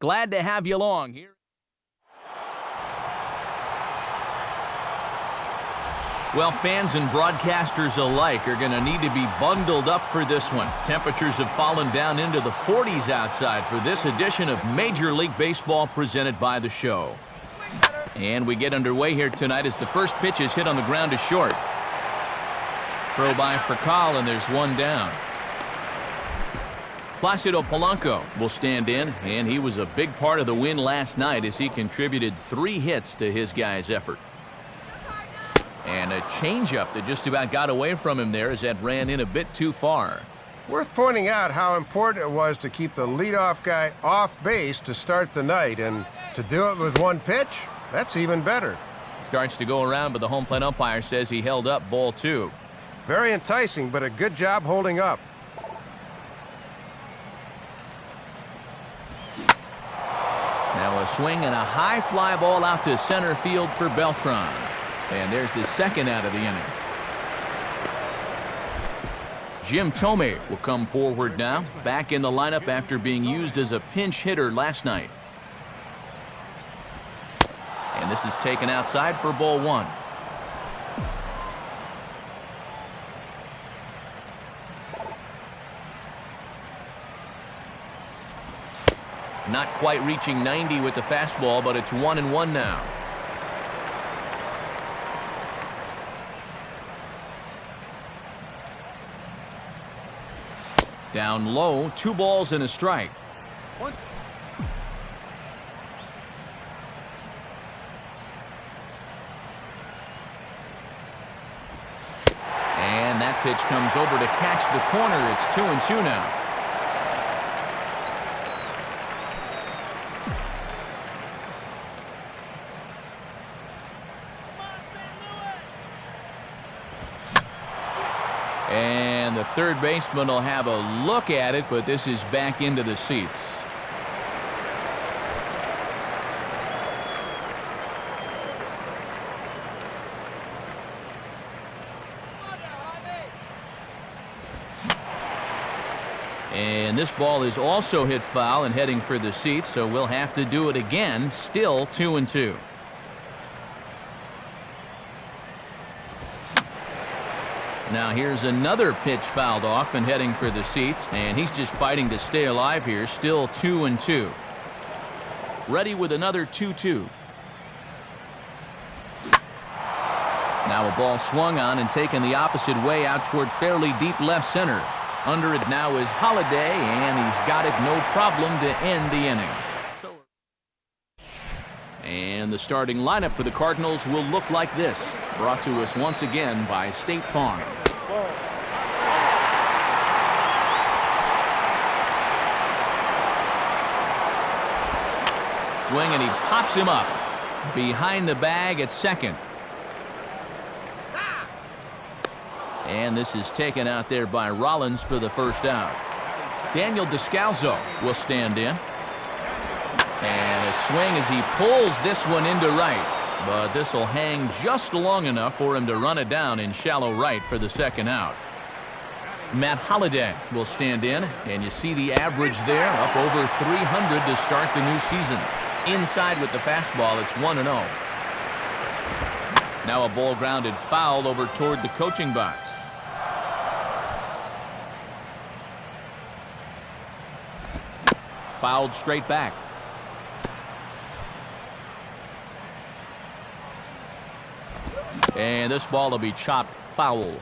Glad to have you along here. Well, fans and broadcasters alike are going to need to be bundled up for this one. Temperatures have fallen down into the 40s outside for this edition of Major League Baseball presented by The Show. And we get underway here tonight as the first pitch is hit on the ground to short. Throw by for Call, and there's one down. Placido Polanco will stand in, and he was a big part of the win last night as he contributed 3 hits to his guys' effort. And a changeup that just about got away from him there as that ran in a bit too far. Worth pointing out how important it was to keep the leadoff guy off base to start the night, and to do it with 1 pitch, that's even better. Starts to go around, but the home plate umpire says he held up ball 2. Very enticing, but a good job holding up. Now a swing and a high fly ball out to center field for Beltran. And there's the second out of the inning. Jim Thome will come forward now, back in the lineup after being used as a pinch hitter last night. And this is taken outside for ball 1. Not quite reaching 90 with the fastball, but it's 1-1 now. Down low, 2 balls and a strike. And that pitch comes over to catch the corner. It's 2-2 now. And the third baseman will have a look at it, but this is back into the seats. And this ball is also hit foul and heading for the seats, so we'll have to do it again. Still 2-2. Now here's another pitch fouled off and heading for the seats, and he's just fighting to stay alive here. Still 2-2. Ready with another 2-2. Now a ball swung on and taken the opposite way out toward fairly deep left center. Under it now is Holiday, and he's got it no problem to end the inning. And the starting lineup for the Cardinals will look like this. Brought to us once again by State Farm. Swing, and he pops him up. Behind the bag at second. And this is taken out there by Rollins for the first out. Daniel Descalso will stand in. And a swing as he pulls this one into right. But this will hang just long enough for him to run it down in shallow right for the second out. Matt Holliday will stand in, and you see the average there, up over 300 to start the new season. Inside with the fastball, it's 1-0. Now a ball grounded foul over toward the coaching box. Fouled straight back. And this ball will be chopped foul.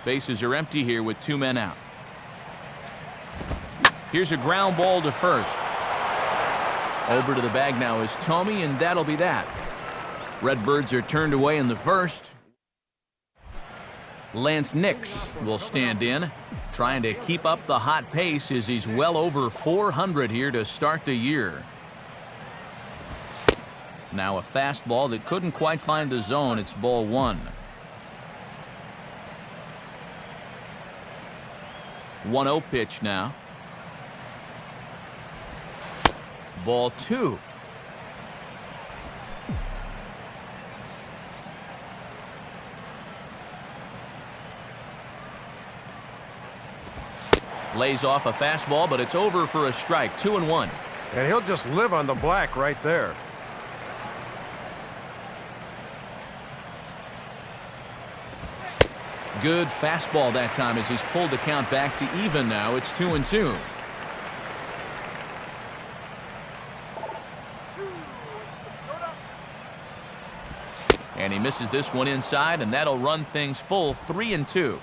Bases are empty here with 2 men out. Here's a ground ball to first. Over to the bag now is Thome, and that'll be that. Redbirds are turned away in the first. Lance Nix will stand in, trying to keep up the hot pace as he's well over 400 here to start the year. Now a fastball that couldn't quite find the zone. It's ball 1. 1-0 pitch now. Ball 2. Lays off a fastball, but it's over for a strike. 2-1. And he'll just live on the black right there. Good fastball that time as he's pulled the count back to even now. It's 2-2. And he misses this one inside, and that'll run things full 3-2.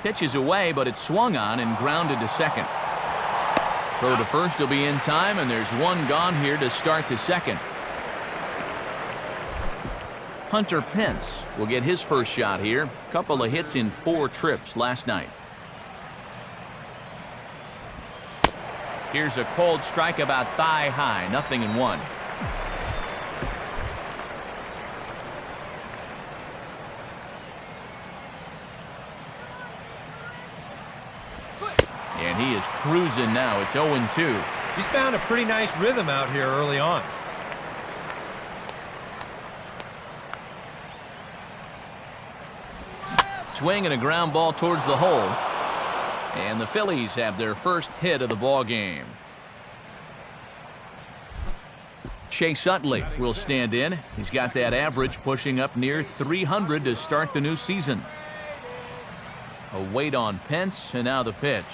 Pitches away, but it's swung on and grounded to second. Throw to first will be in time, and there's one gone here to start the second. Hunter Pence will get his first shot here. Couple of hits in 4 trips last night. Here's a cold strike about thigh high, 0-1. And he is cruising now. It's 0-2. He's found a pretty nice rhythm out here early on. Swing and a ground ball towards the hole. And the Phillies have their first hit of the ball game. Chase Utley will stand in. He's got that average pushing up near 300 to start the new season. A wait on Pence, and now the pitch.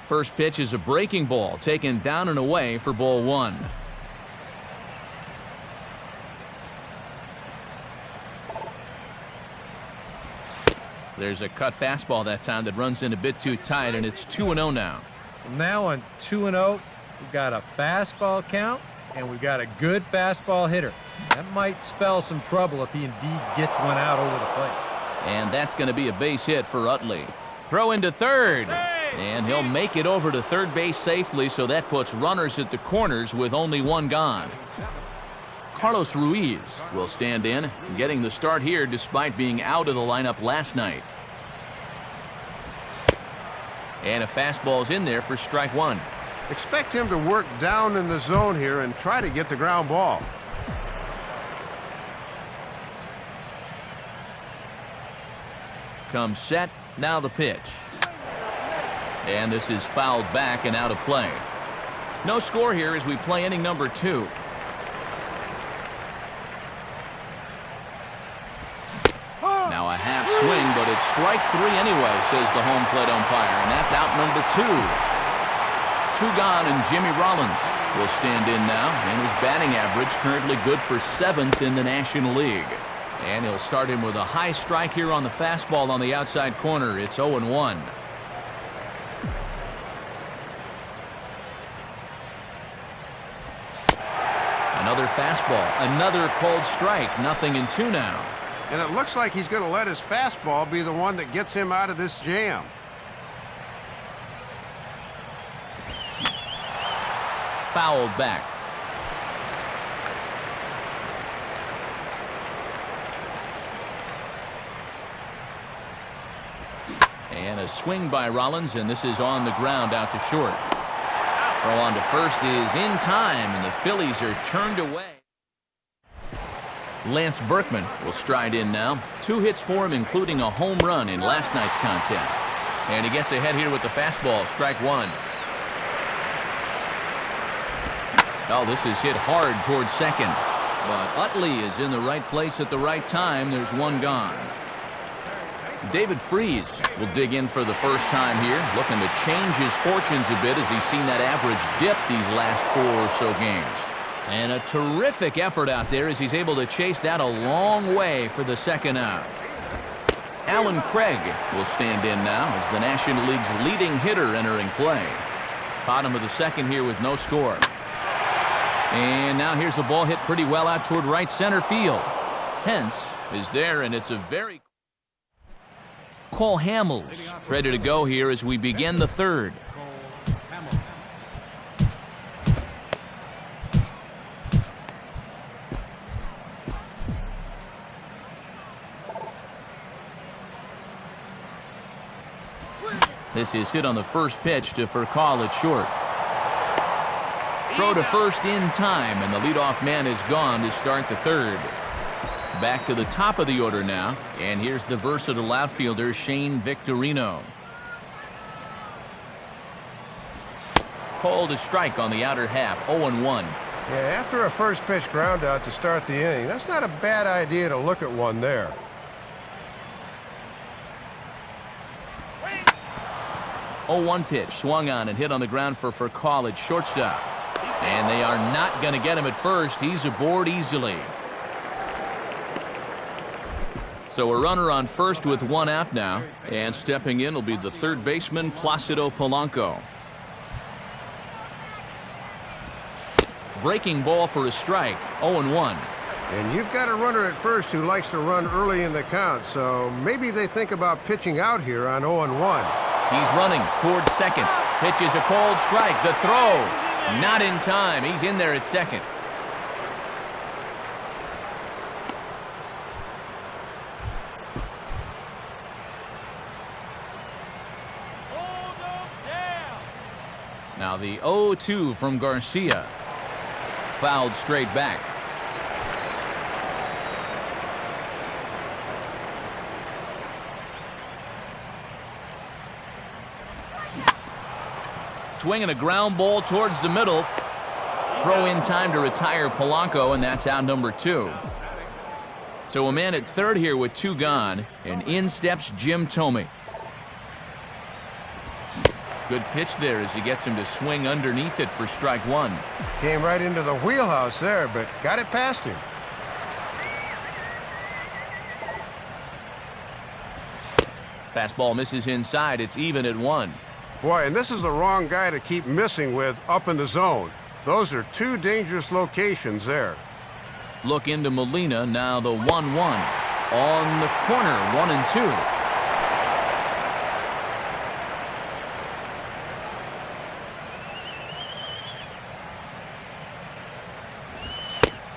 First pitch is a breaking ball taken down and away for ball 1. There's a cut fastball that time that runs in a bit too tight, and it's 2-0 now. Now on 2-0, we've got a fastball count, and we've got a good fastball hitter. That might spell some trouble if he indeed gets one out over the plate. And that's going to be a base hit for Utley. Throw into third. And he'll make it over to third base safely, so that puts runners at the corners with only one gone. Carlos Ruiz will stand in, getting the start here despite being out of the lineup last night. And a fastball's in there for strike 1. Expect him to work down in the zone here and try to get the ground ball. Comes set, now the pitch. And this is fouled back and out of play. No score here as we play inning number 2. Now a half swing, but it's strike 3 anyway, says the home plate umpire, and that's out number 2. 2 gone, and Jimmy Rollins will stand in now, and his batting average currently good for 7th in the National League. And he'll start him with a high strike here on the fastball on the outside corner. It's 0-1. Another fastball, another cold strike, 0-2 now. And it looks like he's going to let his fastball be the one that gets him out of this jam. Fouled back. And a swing by Rollins, and this is on the ground out to short. Throw on to first is in time, and the Phillies are turned away. Lance Berkman will stride in now. 2 hits for him, including a home run in last night's contest. And he gets ahead here with the fastball, strike 1. Oh, this is hit hard towards second. But Utley is in the right place at the right time. There's one gone. David Freese will dig in for the first time here, looking to change his fortunes a bit as he's seen that average dip these last 4 or so games. And a terrific effort out there as he's able to chase that a long way for the second out. Alan Craig will stand in now as the National League's leading hitter entering play. Bottom of the second here with no score. And now here's a ball hit pretty well out toward right center field. Hence is there, and it's a very... Cole Hamels ready to go here as we begin the third. This is hit on the first pitch to Furcal at short. Throw to first in time, and the leadoff man is gone to start the third. Back to the top of the order now, and here's the versatile outfielder Shane Victorino. Called a strike on the outer half, 0-1. Yeah, after a first pitch ground out to start the inning, that's not a bad idea to look at one there. Oh, 1 pitch, swung on and hit on the ground for Call at shortstop. And they are not going to get him at first. He's aboard easily. So a runner on first with 1 out now. And stepping in will be the third baseman, Placido Polanco. Breaking ball for a strike, 0-1. And you've got a runner at first who likes to run early in the count, so maybe they think about pitching out here on 0-1. He's running towards second. Pitches a cold strike. The throw. Not in time. He's in there at second. Now the 0-2 from Garcia. Fouled straight back. Swinging a ground ball towards the middle. Throw in time to retire Polanco, and that's out number 2. So a man at third here with 2 gone, and in steps Jim Thome. Good pitch there as he gets him to swing underneath it for strike 1. Came right into the wheelhouse there, but got it past him. Fastball misses inside. It's even at 1. Boy, and this is the wrong guy to keep missing with up in the zone. Those are 2 dangerous locations there. Look into Molina, now the 1-1. On the corner, 1-2.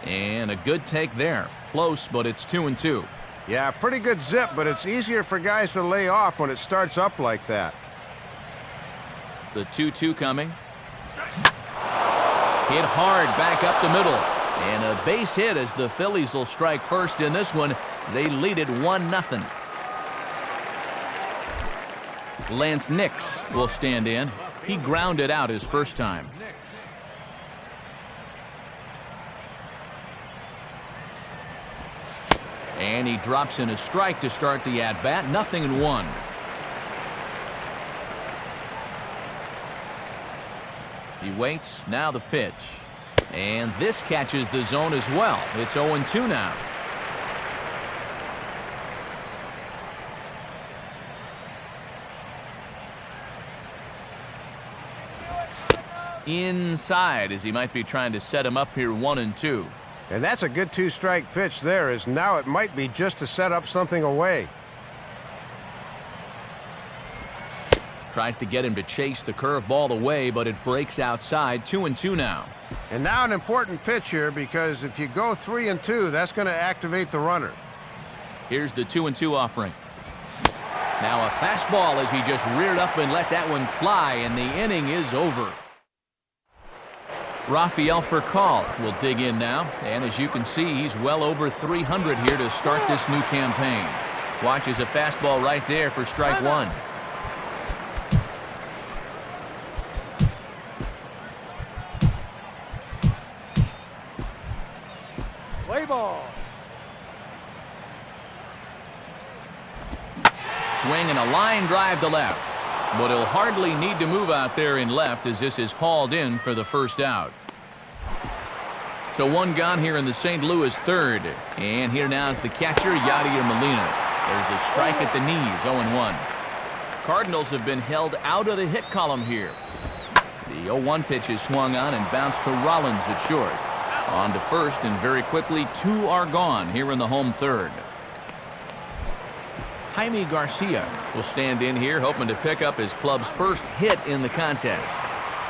And a good take there. Close, but it's 2-2. Yeah, pretty good zip, but it's easier for guys to lay off when it starts up like that. The 2-2 coming. Hit hard back up the middle. And a base hit as the Phillies will strike first in this one. They lead it 1-0. Lance Nix will stand in. He grounded out his first time. And he drops in a strike to start the at-bat. 0-1. He waits, now the pitch. And this catches the zone as well. It's 0-2 now. Inside as he might be trying to set him up here 1-2. And that's a good 2-strike pitch there, as now it might be just to set up something away. Tries to get him to chase the curveball away, but it breaks outside. 2-2 now. And now an important pitch here, because if you go 3-2, that's going to activate the runner. Here's the 2-2 offering. Now a fastball as he just reared up and let that one fly, and the inning is over. Rafael Furcal will dig in now, and as you can see, he's well over 300 here to start this new campaign. Watches a fastball right there for strike 1. Play ball. Swing and a line drive to left, but he'll hardly need to move out there in left as this is hauled in for the first out. So 1 gone here in the St. Louis third, and here now is the catcher Yadier Molina. There's a strike at the knees. 0-1. Cardinals have been held out of the hit column here. The 0-1 pitch is swung on and bounced to Rollins at short. On to first, and very quickly 2 are gone here in the home third. Jaime Garcia will stand in here, hoping to pick up his club's first hit in the contest.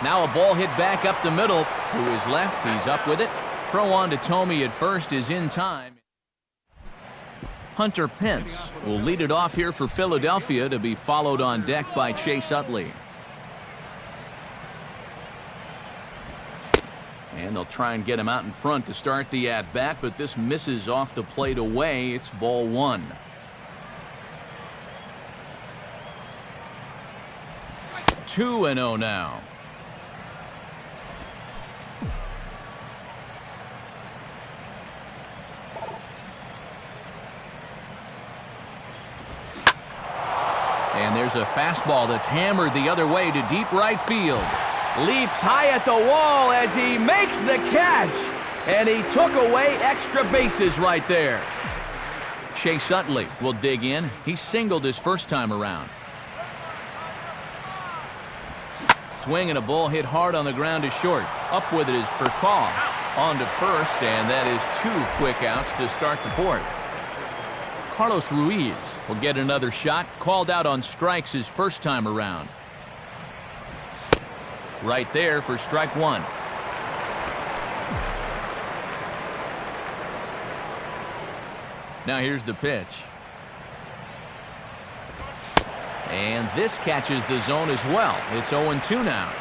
Now a ball hit back up the middle. To his left, he's up with it. Throw on to Thome at first is in time. Hunter Pence will lead it off here for Philadelphia, to be followed on deck by Chase Utley. And they'll try and get him out in front to start the at-bat, but this misses off the plate away. It's ball one. Two and 0 now. And there's a fastball that's hammered the other way to deep right field. Leaps high at the wall as he makes the catch. And he took away extra bases right there. Chase Utley will dig in. He singled his first time around. Swing and a ball hit hard on the ground to short. Up with it is Furcaw. On to first, and that is 2 quick outs to start the fourth. Carlos Ruiz will get another shot. Called out on strikes his first time around. Right there for strike one. Now here's the pitch. And this catches the zone as well. It's 0-2 now.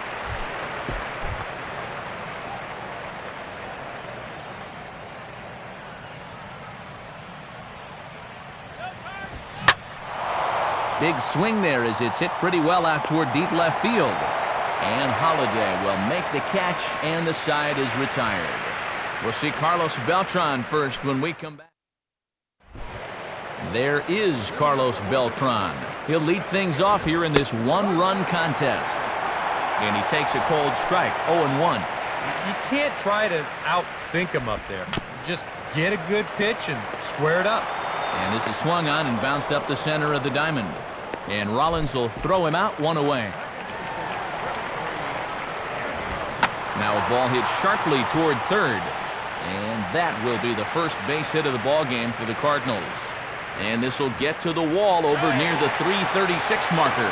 Big swing there as it's hit pretty well out toward deep left field. And Holiday will make the catch, and the side is retired. We'll see Carlos Beltran first when we come back. There is Carlos Beltran. He'll lead things off here in this one-run contest. And he takes a cold strike, 0-1. You can't try to outthink him up there. Just get a good pitch and square it up. And this is swung on and bounced up the center of the diamond. And Rollins will throw him out, 1 away. Now a ball hit sharply toward third. And that will be the first base hit of the ball game for the Cardinals. And this will get to the wall over near the 336 marker.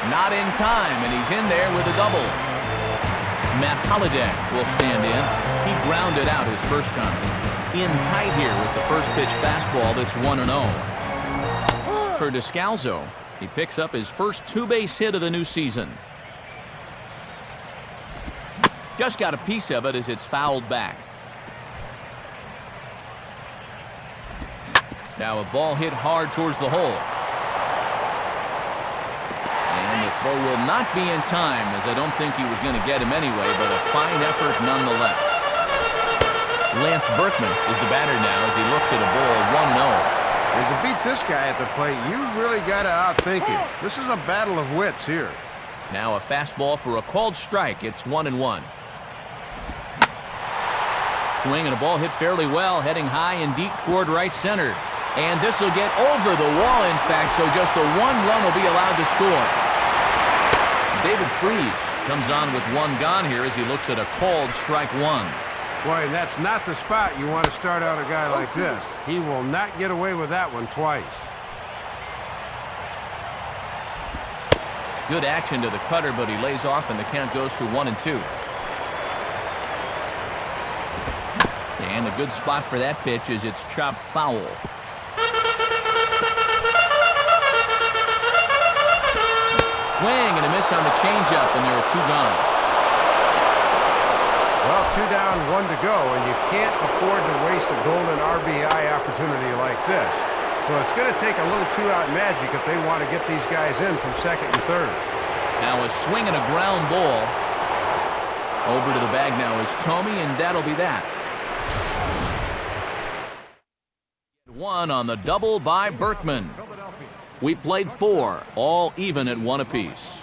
Not in time, and he's in there with a double. Matt Holiday will stand in. He grounded out his first time. In tight here with the first pitch fastball that's 1-0. For Descalso, he picks up his first 2-base hit of the new season. Just got a piece of it as it's fouled back. Now a ball hit hard towards the hole. And the throw will not be in time, as I don't think he was going to get him anyway, but a fine effort nonetheless. Lance Berkman is the batter now as he looks at a ball 1-0. And to beat this guy at the plate, you really got to outthink him. This is a battle of wits here. Now a fastball for a called strike. It's 1-1. Swing and a ball hit fairly well, heading high and deep toward right center. And this will get over the wall, in fact, so just the 1 run will be allowed to score. David Freese comes on with 1 gone here as he looks at a called strike 1. Boy, that's not the spot you want to start out a guy like this. He will not get away with that one twice. Good action to the cutter, but he lays off, and the count goes to 1-2. And a good spot for that pitch is it's chopped foul. Swing and a miss on the changeup, and there are 2 gone. Well, 2 down, 1 to go, and you can't afford to waste a golden RBI opportunity like this. So it's going to take a little 2-out magic if they want to get these guys in from second and third. Now a swing and a ground ball. Over to the bag now is Tomey, and that'll be that. 1 on the double by Berkman. We played 4, all even at 1 apiece.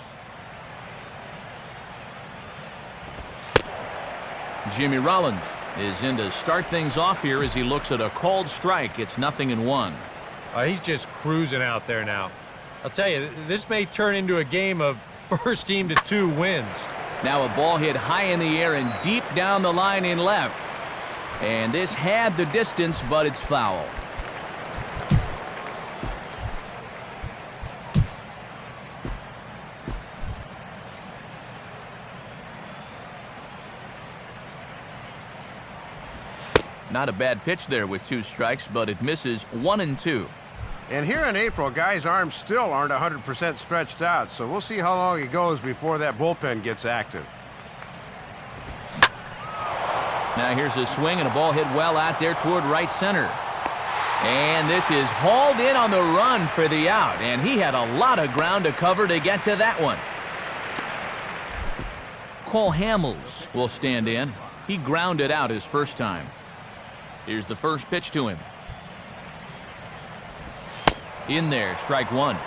Jimmy Rollins is in to start things off here as he looks at a called strike. It's 0-1. He's just cruising out there now. I'll tell you, this may turn into a game of first team to 2 wins. Now a ball hit high in the air and deep down the line in left. And this had the distance, but it's foul. Not a bad pitch there with 2 strikes, but it misses 1-2. And here in April, guys' arms still aren't 100% stretched out, so we'll see how long it goes before that bullpen gets active. Now here's a swing and a ball hit well out there toward right center. And this is hauled in on the run for the out, and he had a lot of ground to cover to get to that one. Cole Hamels will stand in. He grounded out his first time. Here's the first pitch to him. In there, strike one.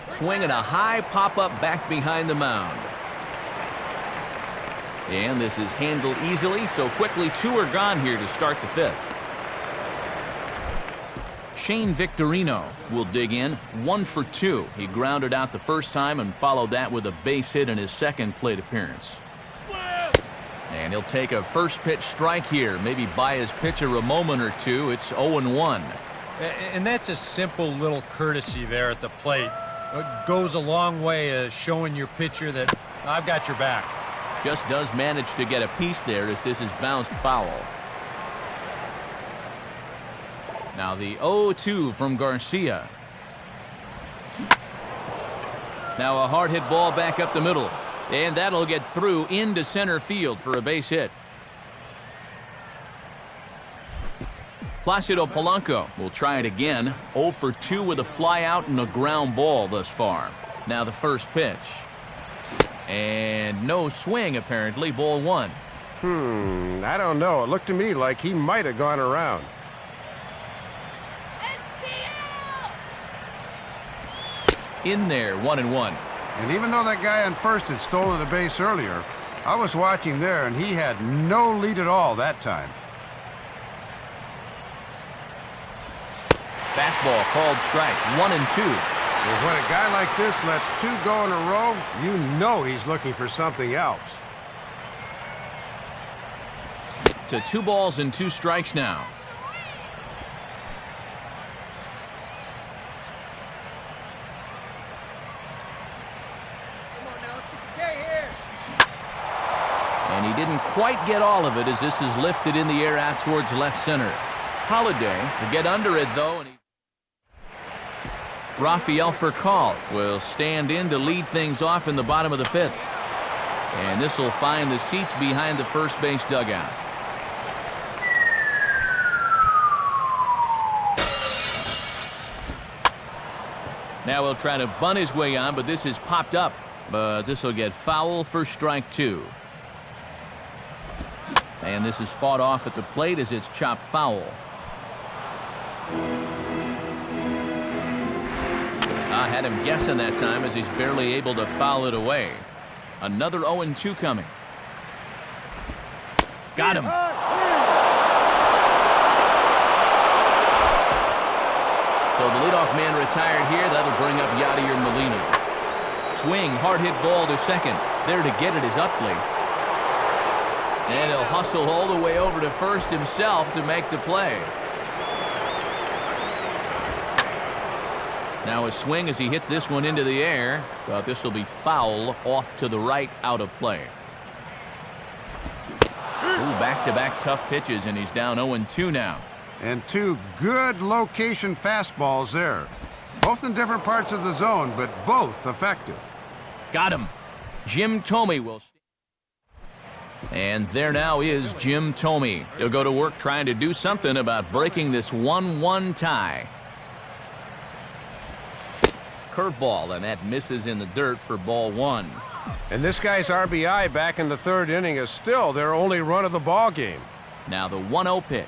Swinging a high pop-up back behind the mound. And this is handled easily, so quickly two are gone here to start the fifth. Shane Victorino will dig in, 1 for 2. He grounded out the first time and followed that with a base hit in his second plate appearance. And he'll take a first pitch strike here, maybe buy his pitcher a moment or two. It's 0-1. And that's a simple little courtesy there at the plate. It goes a long way showing your pitcher that I've got your back. Just does manage to get a piece there as this is bounced foul. Now the 0-2 from Garcia. Now a hard hit ball back up the middle. And that'll get through into center field for a base hit. Placido Polanco will try it again. 0 for 2 with a fly out and a ground ball thus far. Now the first pitch. And no swing apparently, ball one. I don't know. It looked to me like he might have gone around. In there, 1-1. And even though that guy on first had stolen a base earlier, I was watching there and he had no lead at all that time. Fastball called strike, 1-2. Well, when a guy like this lets 2 go in a row, you know he's looking for something else. To 2 balls and 2 strikes now. And he didn't quite get all of it as this is lifted in the air out towards left center. Holiday will get under it though. And Rafael Furcal will stand in to lead things off in the bottom of the 5th. And this will find the seats behind the first base dugout. Now he'll try to bunt his way on, but this is popped up. But this will get foul for strike 2. And this is fought off at the plate as it's chopped foul. I had him guessing that time as he's barely able to foul it away. Another 0-2 coming. Got him. So the leadoff man retired here. That'll bring up Yadier Molina. Swing, hard hit ball to second. There to get it is Utley. And he'll hustle all the way over to first himself to make the play. Now a swing as he hits this one into the air, but this will be foul off to the right, out of play. Ooh, back-to-back tough pitches, and he's down 0-2 now. And 2 good location fastballs there. Both in different parts of the zone, but both effective. Got him. Jim Thome will. And there now is Jim Thome. He'll go to work trying to do something about breaking this 1-1 tie. Curveball, and that misses in the dirt for ball 1. And this guy's RBI back in the 3rd inning is still their only run of the ball game. Now the 1-0 pitch.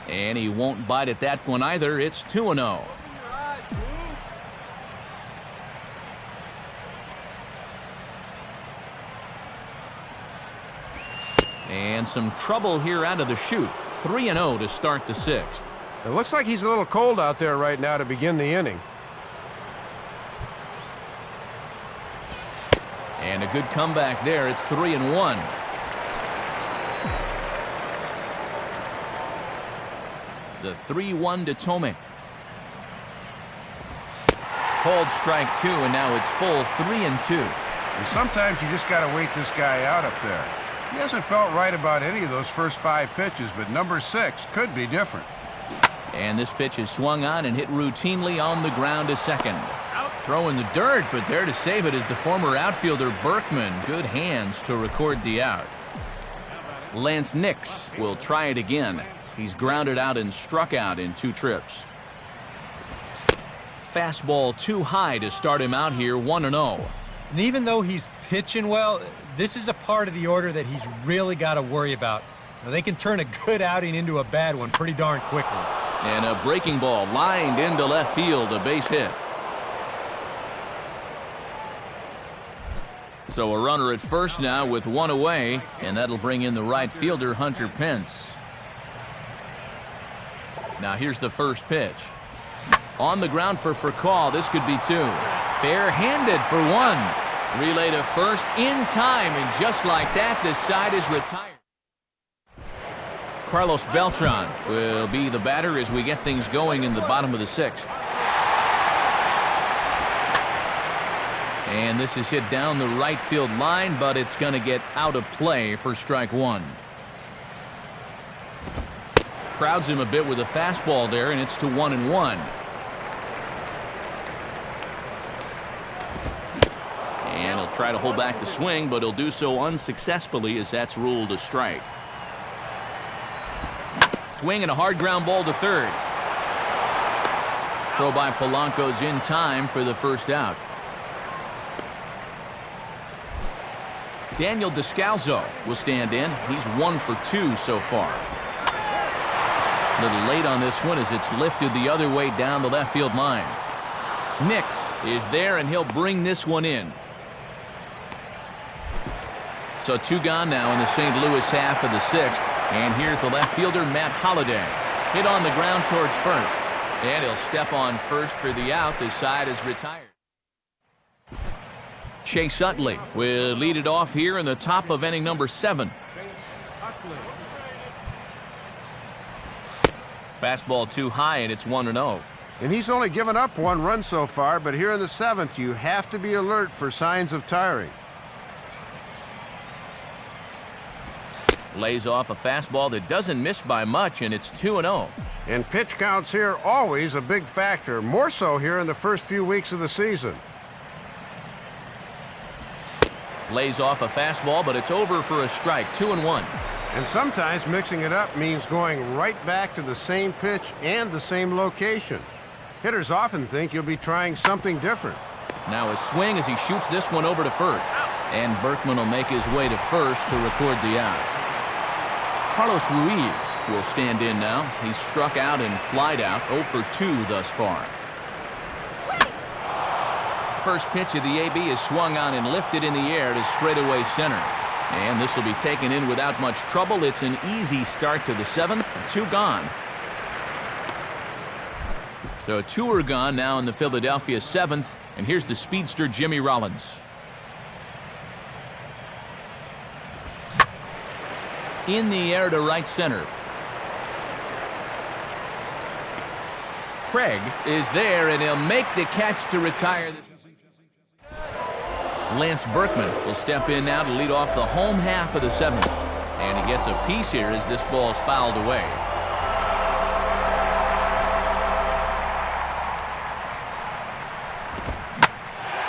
And he won't bite at that one either. It's 2-0. And some trouble here out of the chute. 3-0 to start the 6th. It looks like he's a little cold out there right now to begin the inning. And a good comeback there. It's 3-1. The 3-1 to Thome. Called strike 2, and now it's full 3-2. And sometimes you just got to wait this guy out up there. He hasn't felt right about any of those first 5 pitches, but number 6 could be different. And this pitch is swung on and hit routinely on the ground to second. Throw in the dirt, but there to save it is the former outfielder Berkman. Good hands to record the out. Lance Nix will try it again. He's grounded out and struck out in 2 trips. Fastball too high to start him out here, 1-0. And even though he's pitching well, this is a part of the order that he's really got to worry about. Now, they can turn a good outing into a bad one pretty darn quickly. And a breaking ball lined into left field, a base hit. So a runner at first now with 1 away, and that'll bring in the right fielder, Hunter Pence. Now here's the first pitch. On the ground for call. This could be 2. Bare-handed for 1. Relay to first in time, and just like that, this side is retired. Carlos Beltran will be the batter as we get things going in the bottom of the 6th. And this is hit down the right field line, but it's going to get out of play for strike 1. Crowds him a bit with a fastball there, and it's to 1-1. And he'll try to hold back the swing, but he'll do so unsuccessfully as that's ruled a strike. Swing and a hard ground ball to third. Throw by Polanco's in time for the first out. Daniel Descalzo will stand in. He's 1 for 2 so far. A little late on this one as it's lifted the other way down the left field line. Nix is there, and he'll bring this one in. So 2 gone now in the St. Louis half of the 6th. And here's the left fielder, Matt Holliday. Hit on the ground towards first. And he'll step on first for the out. The side is retired. Chase Utley will lead it off here in the top of inning number 7. Fastball too high, and it's 1-0. And he's only given up 1 run so far, but here in the 7th, you have to be alert for signs of tiring. Lays off a fastball that doesn't miss by much, and it's 2-0. And pitch counts here always a big factor, more so here in the first few weeks of the season. Lays off a fastball, but it's over for a strike, 2-1. And sometimes mixing it up means going right back to the same pitch and the same location. Hitters often think you'll be trying something different. Now a swing as he shoots this one over to first. And Berkman will make his way to first to record the out. Carlos Ruiz will stand in now. He's struck out and flied out, 0 for 2 thus far. First pitch of the AB is swung on and lifted in the air to straightaway center. And this will be taken in without much trouble. It's an easy start to the 7th. 2 gone. So 2 are gone now in the Philadelphia 7th. And here's the speedster Jimmy Rollins. In the air to right center. Craig is there, and he'll make the catch to retire this. Lance Berkman will step in now to lead off the home half of the 7th. And he gets a piece here as this ball is fouled away.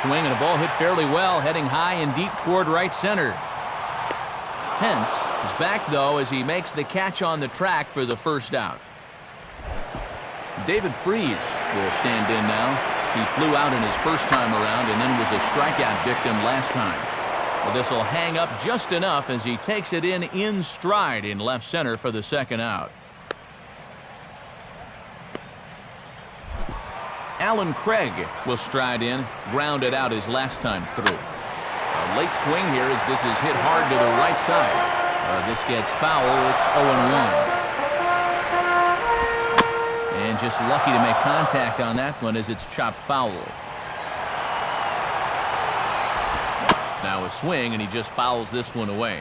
Swing and a ball hit fairly well, heading high and deep toward right center. Pence is back, though, as he makes the catch on the track for the first out. David Freese will stand in now. He flew out in his first time around and then was a strikeout victim last time. Well, this will hang up just enough as he takes it in stride in left center for the second out. Alan Craig will stride in, grounded out his last time through. A late swing here as this is hit hard to the right side. This gets foul. It's 0-1. And just lucky to make contact on that one as it's chopped foul. Now a swing, and he just fouls this one away.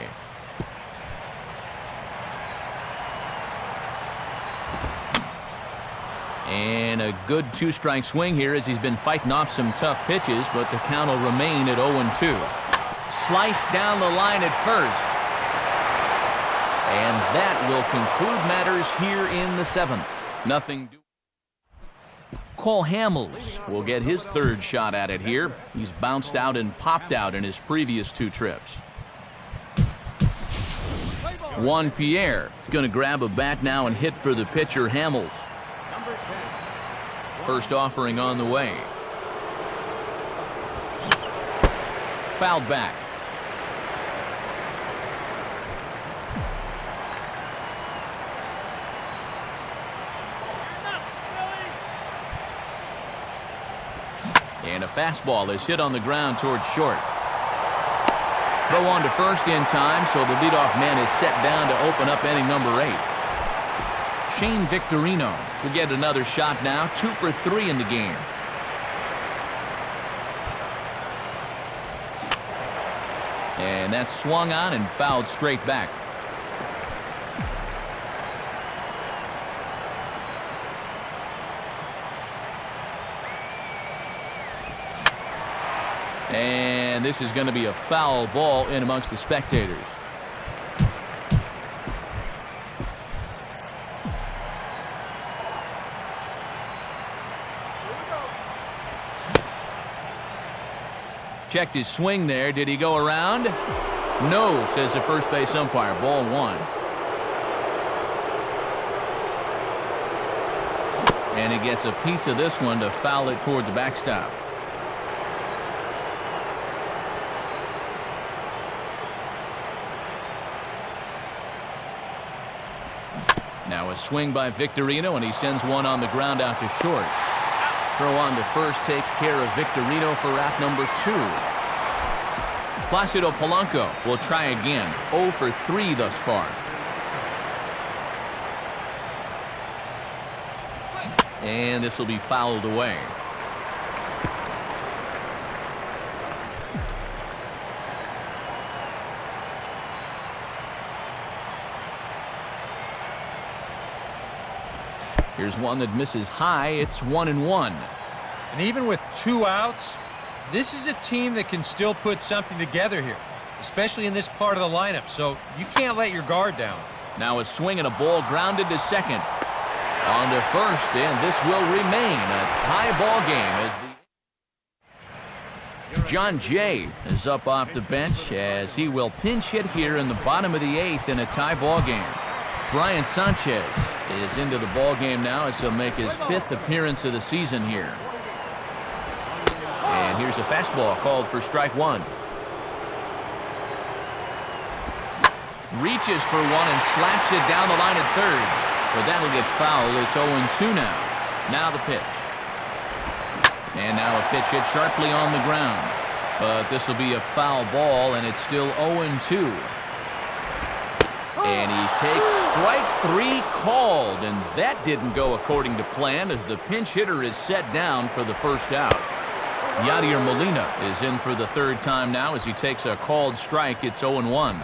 And a good 2-strike swing here as he's been fighting off some tough pitches, but the count will remain at 0-2. Sliced down the line at first. And that will conclude matters here in the 7th. Nothing. Cole Hamels will get his third shot at it here. He's bounced out and popped out in his previous 2 trips. Juan Pierre is going to grab a bat now and hit for the pitcher, Hamels. First offering on the way. Fouled back. And a fastball is hit on the ground towards short. Throw on to first in time, so the leadoff man is set down to open up inning number 8. Shane Victorino will get another shot now, 2 for 3 in the game. And that's swung on and fouled straight back. And this is going to be a foul ball in amongst the spectators. Checked his swing there. Did he go around? No, says the first base umpire. Ball 1. And he gets a piece of this one to foul it toward the backstop. Now a swing by Victorino, and he sends one on the ground out to short. Throw on to first takes care of Victorino for out number 2. Placido Polanco will try again. 0 for 3 thus far. And this will be fouled away. Here's one that misses high. It's 1-1. And even with 2 outs, this is a team that can still put something together here, especially in this part of the lineup, so you can't let your guard down. Now a swing and a ball grounded to second. On to first, and this will remain a tie ball game as John Jay is up off the bench as he will pinch hit here in the bottom of the 8th in a tie ball game. Brian Sanchez is into the ball game now as he'll make his 5th appearance of the season here. And here's a fastball called for strike 1. Reaches for one and slaps it down the line at third. But that'll get fouled. It's 0-2 now. Now the pitch. And now a pitch hit sharply on the ground. But this will be a foul ball, and it's still 0-2. And he takes strike 3 called, and that didn't go according to plan as the pinch hitter is set down for the first out. Yadier Molina is in for the 3rd time now as he takes a called strike. It's 0-1.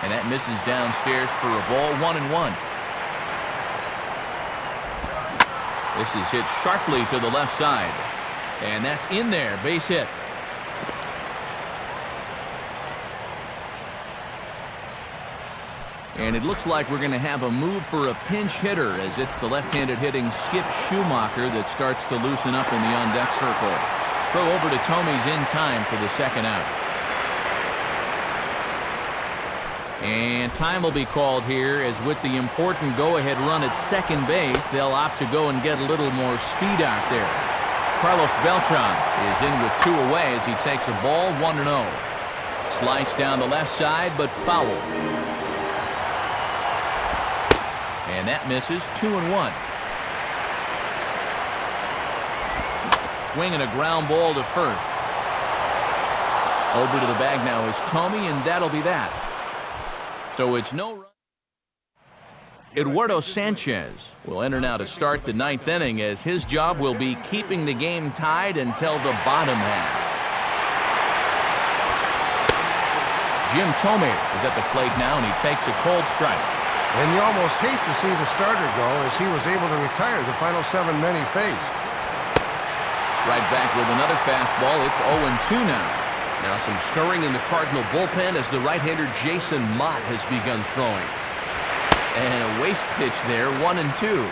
And that misses downstairs for a ball. 1-1. This is hit sharply to the left side. And that's in there. Base hit. And it looks like we're going to have a move for a pinch hitter as it's the left-handed hitting Skip Schumacher that starts to loosen up in the on-deck circle. Throw over to Tomey's in time for the 2nd out. And time will be called here as with the important go-ahead run at second base, they'll opt to go and get a little more speed out there. Carlos Beltran is in with 2 away as he takes a ball. 1-0. Slice down the left side, but foul. And that misses. 2-1. Swinging a ground ball to first. Over to the bag now is Tomey, and that'll be that. So it's no run. Eduardo Sanchez will enter now to start the 9th inning as his job will be keeping the game tied until the bottom half. Jim Tomey is at the plate now, and he takes a cold strike. And you almost hate to see the starter go as he was able to retire the final 7 men he faced. Right back with another fastball. It's 0-2 now. Now some stirring in the Cardinal bullpen as the right-hander Jason Mott has begun throwing. And a waste pitch there, 1-2.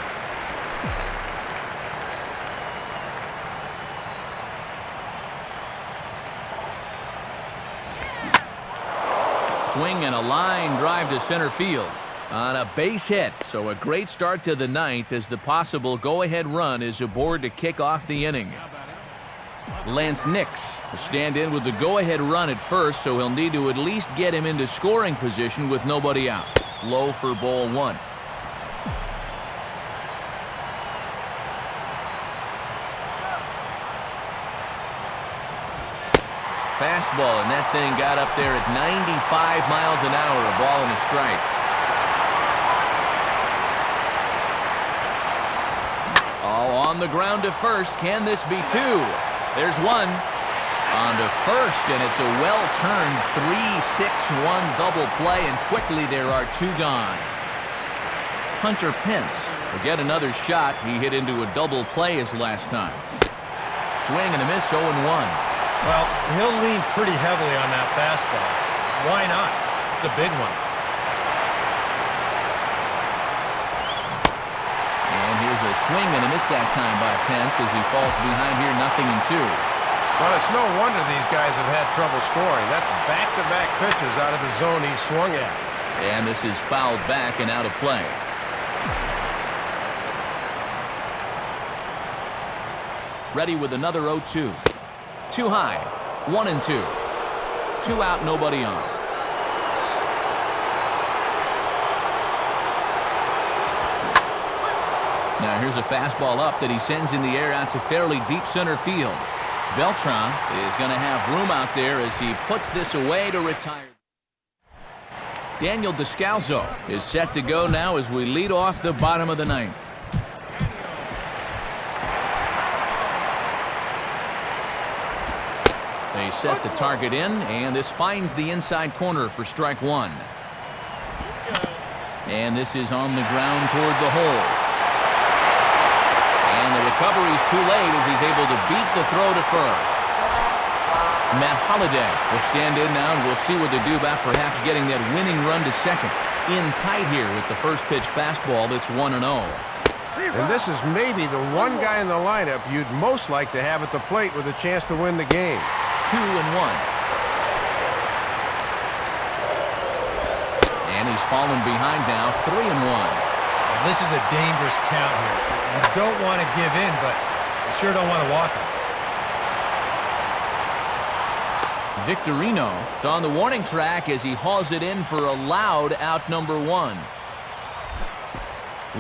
Swing and a line drive to center field on a base hit. So a great start to the ninth as the possible go-ahead run is aboard to kick off the inning. Lance Nix will stand in with the go-ahead run at first, so he'll need to at least get him into scoring position with nobody out. Low for ball one. Fastball, and that thing got up there at 95 miles an hour, a ball and a strike. Oh, on the ground to first. Can this be two? There's one. On to first, and it's a well-turned 3-6-1 double play, and quickly there are two gone. Hunter Pence will get another shot. He hit into a double play his last time. Swing and a miss, 0-1. Well, he'll lean pretty heavily on that fastball. Why not? It's a big one. And here's a swing and a miss that time by Pence as he falls behind here, 0-2. Well, it's no wonder these guys have had trouble scoring. That's back-to-back pitches out of the zone he swung at. And this is fouled back and out of play. Ready with another 0-2. Too high. 1-2. 2 out, nobody on. Now here's a fastball up that he sends in the air out to fairly deep center field. Beltran is going to have room out there as he puts this away to retire. Daniel Descalso is set to go now as we lead off the bottom of the ninth. They set the target in, and this finds the inside corner for strike one. And this is on the ground toward the hole. And the recovery's too late as he's able to beat the throw to first. Matt Holliday will stand in now, and we'll see what they do about perhaps getting that winning run to second. In tight here with the first pitch fastball that's 1-0. And this is maybe the one guy in the lineup you'd most like to have at the plate with a chance to win the game. 2-1. And he's fallen behind now, 3-1. And this is a dangerous count here. You don't want to give in, but you sure don't want to walk it. Victorino is on the warning track as he hauls it in for a loud out number 1.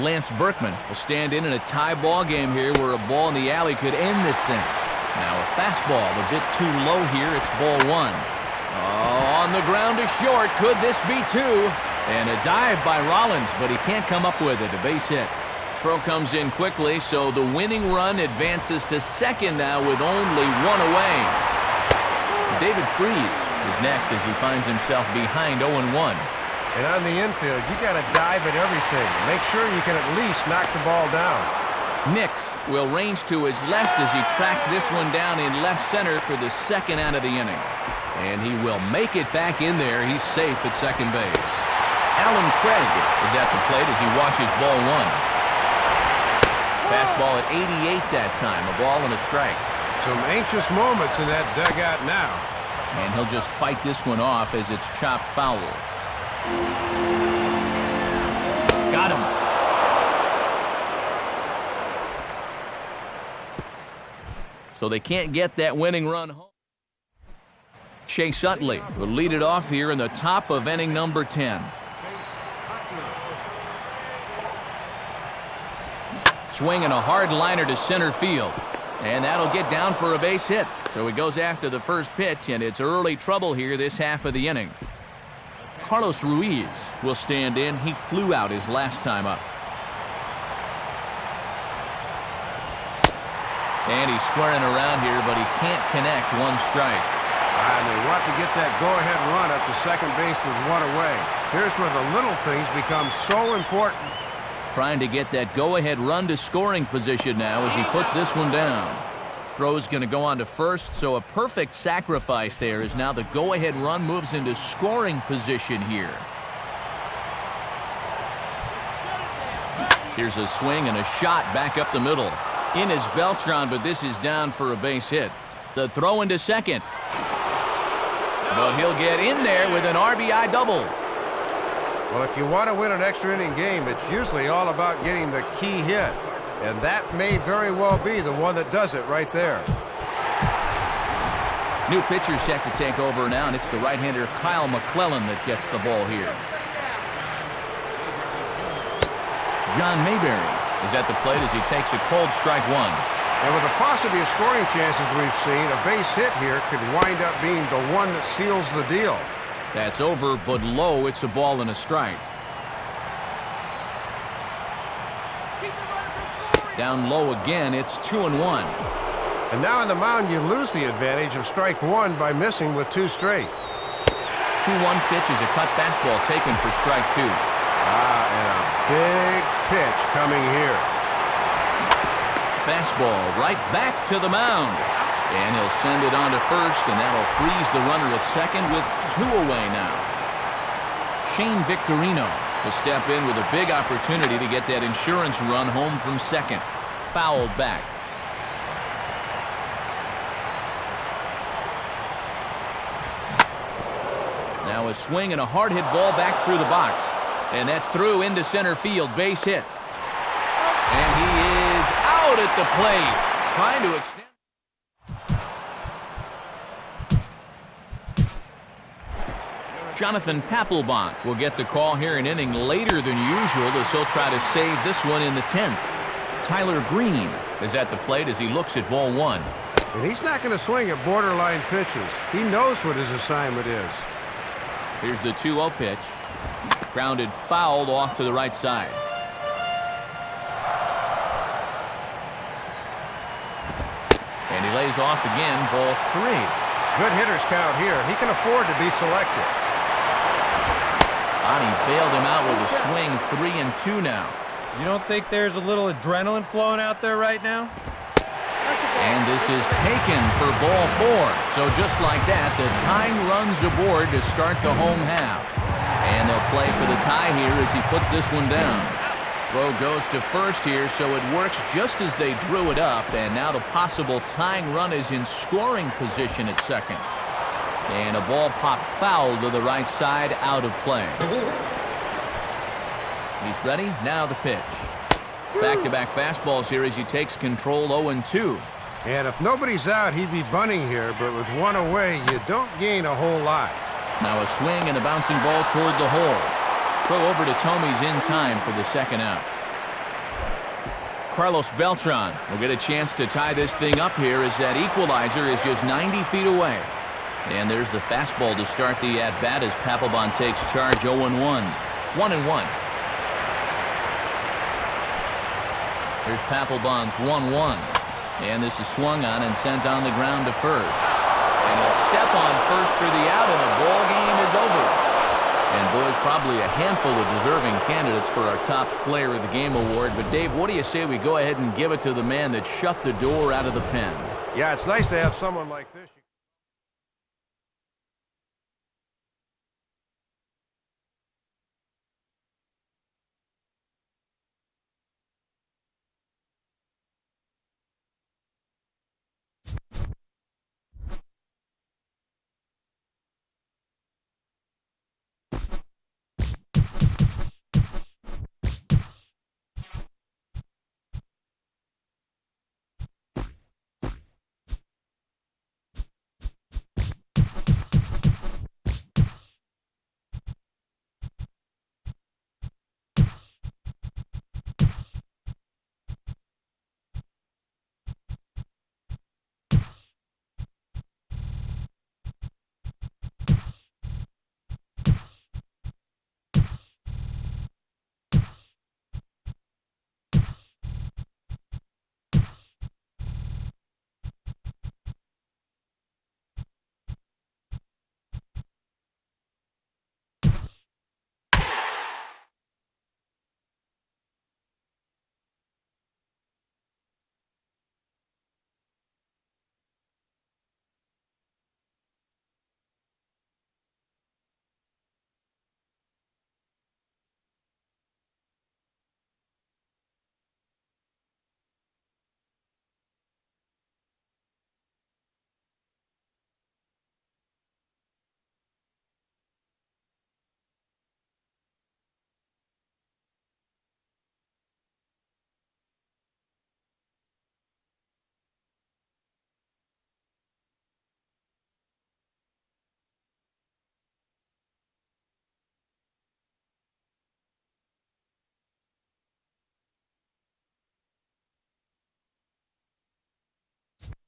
Lance Berkman will stand in a tie ball game here where a ball in the alley could end this thing. Now a fastball a bit too low here. It's ball 1. Oh, on the ground to short. Could this be two? And a dive by Rollins, but he can't come up with it. A base hit. Throw comes in quickly, so the winning run advances to second now with only one away. David Freese is next as he finds himself behind 0-1. And on the infield, you got to dive at everything. Make sure you can at least knock the ball down. Nix will range to his left as he tracks this one down in left center for the second out of the inning. And he will make it back in there. He's safe at second base. Alan Craig is at the plate as he watches ball 1. Fastball at 88 that time, a ball and a strike. Some anxious moments in that dugout now. And he'll just fight this one off as it's chopped foul. Got him. So they can't get that winning run home. Chase Utley will lead it off here in the top of inning number 10. Swinging a hard liner to center field. And that'll get down for a base hit. So he goes after the first pitch, and it's early trouble here this half of the inning. Carlos Ruiz will stand in. He flew out his last time up. And he's squaring around here, but he can't connect. One strike. And they want to get that go-ahead run up to second base with one away. Here's where the little things become so important. Trying to get that go-ahead run to scoring position now as he puts this one down. Throw's going to go on to first, so a perfect sacrifice there as now the go-ahead run moves into scoring position here. Here's a swing and a shot back up the middle. In is Beltran, but this is down for a base hit. The throw into second. But he'll get in there with an RBI double. Well, if you want to win an extra inning game, it's usually all about getting the key hit. And that may very well be the one that does it right there. New pitcher set to take over now, and it's the right-hander Kyle McClellan that gets the ball here. John Mayberry is at the plate as he takes a cold strike one. And with the paucity of scoring chances we've seen, a base hit here could wind up being the one that seals the deal. That's over, but low. It's a ball and a strike. Down low again. It's 2-1. And now on the mound, you lose the advantage of strike one by missing with 2 straight. 2-1 pitch is a cut fastball taken for strike 2. And a big pitch coming here. Fastball right back to the mound. And he'll send it on to first, and that'll freeze the runner at second with 2 away now. Shane Victorino will step in with a big opportunity to get that insurance run home from second. Fouled back. Now a swing and a hard hit ball back through the box. And that's through into center field. Base hit. And he is out at the plate. Trying to extend. Jonathan Papelbon will get the call here an inning later than usual as he'll try to save this one in the 10th. Tyler Green is at the plate as he looks at ball 1. And he's not going to swing at borderline pitches. He knows what his assignment is. Here's the 2-0 pitch. Grounded fouled off to the right side. And he lays off again, ball 3. Good hitters count here. He can afford to be selective. He bailed him out with a swing. 3-2 now. You don't think there's a little adrenaline flowing out there right now? And this is taken for ball 4. So just like that, the tying runs aboard to start the home half. And they'll play for the tie here as he puts this one down. Throw goes to first here, so it works just as they drew it up. And now the possible tying run is in scoring position at second. And a ball pop foul to the right side, out of play. He's ready. Now the pitch. Back-to-back fastballs here as he takes control 0-2. And if nobody's out, he'd be bunting here. But with 1 away, you don't gain a whole lot. Now a swing and a bouncing ball toward the hole. Throw over to Tomies in time for the second out. Carlos Beltran will get a chance to tie this thing up here as that equalizer is just 90 feet away. And there's the fastball to start the at-bat as Papelbon takes charge. 0-1. 1-1. Here's Papelbon's 1-1. And this is swung on and sent on the ground to first. And he'll step on first for the out, and the ball game is over. And boys, probably a handful of deserving candidates for our Tops Player of the Game award. But Dave, what do you say we go ahead and give it to the man that shut the door out of the pen? Yeah, it's nice to have someone like this.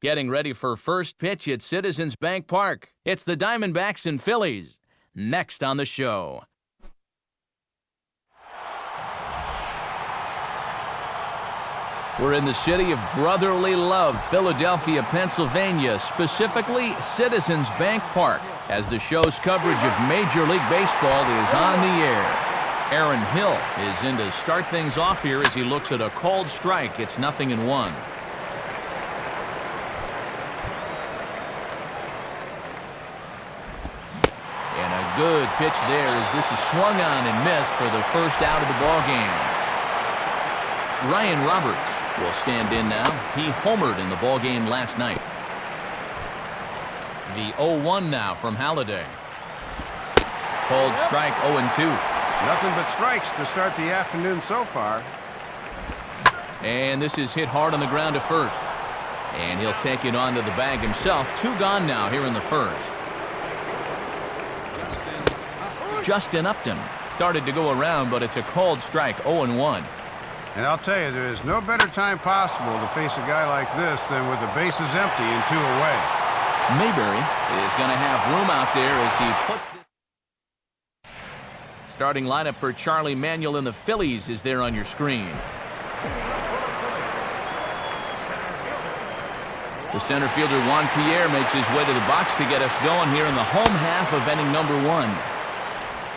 Getting ready for first pitch at Citizens Bank Park. It's the Diamondbacks and Phillies. Next on the show. We're in the city of brotherly love, Philadelphia, Pennsylvania, specifically Citizens Bank Park, as the show's coverage of Major League Baseball is on the air. Aaron Hill is in to start things off here as he looks at a called strike. It's 0-1. And a good pitch there as this is swung on and missed for the first out of the ball game. Ryan Roberts will stand in now. He homered in the ball game last night. The 0-1 now from Halladay. Called strike 0-2. Nothing but strikes to start the afternoon so far. And this is hit hard on the ground to first. And he'll take it onto the bag himself. 2 gone now here in the first. Justin Upton started to go around, but it's a called strike, 0-1. And I'll tell you, there is no better time possible to face a guy like this than with the bases empty and 2 away. Mayberry is going to have room out there as he puts this. Starting lineup for Charlie Manuel and the Phillies is there on your screen. The center fielder Juan Pierre makes his way to the box to get us going here in the home half of inning number 1.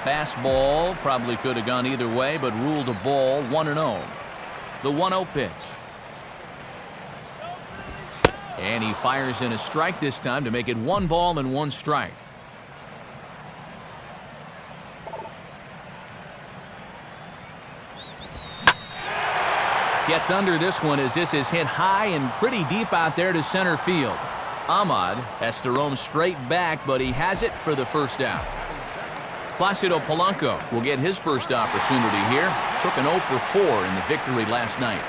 Fastball probably could have gone either way, but ruled a ball, 1-0. The 1-0 pitch. And he fires in a strike this time to make it 1 ball and 1 strike. Gets under this one as this is hit high and pretty deep out there to center field. Ahmad has to roam straight back, but he has it for the first out. Placido Polanco will get his first opportunity here. Took an 0 for 4 in the victory last night.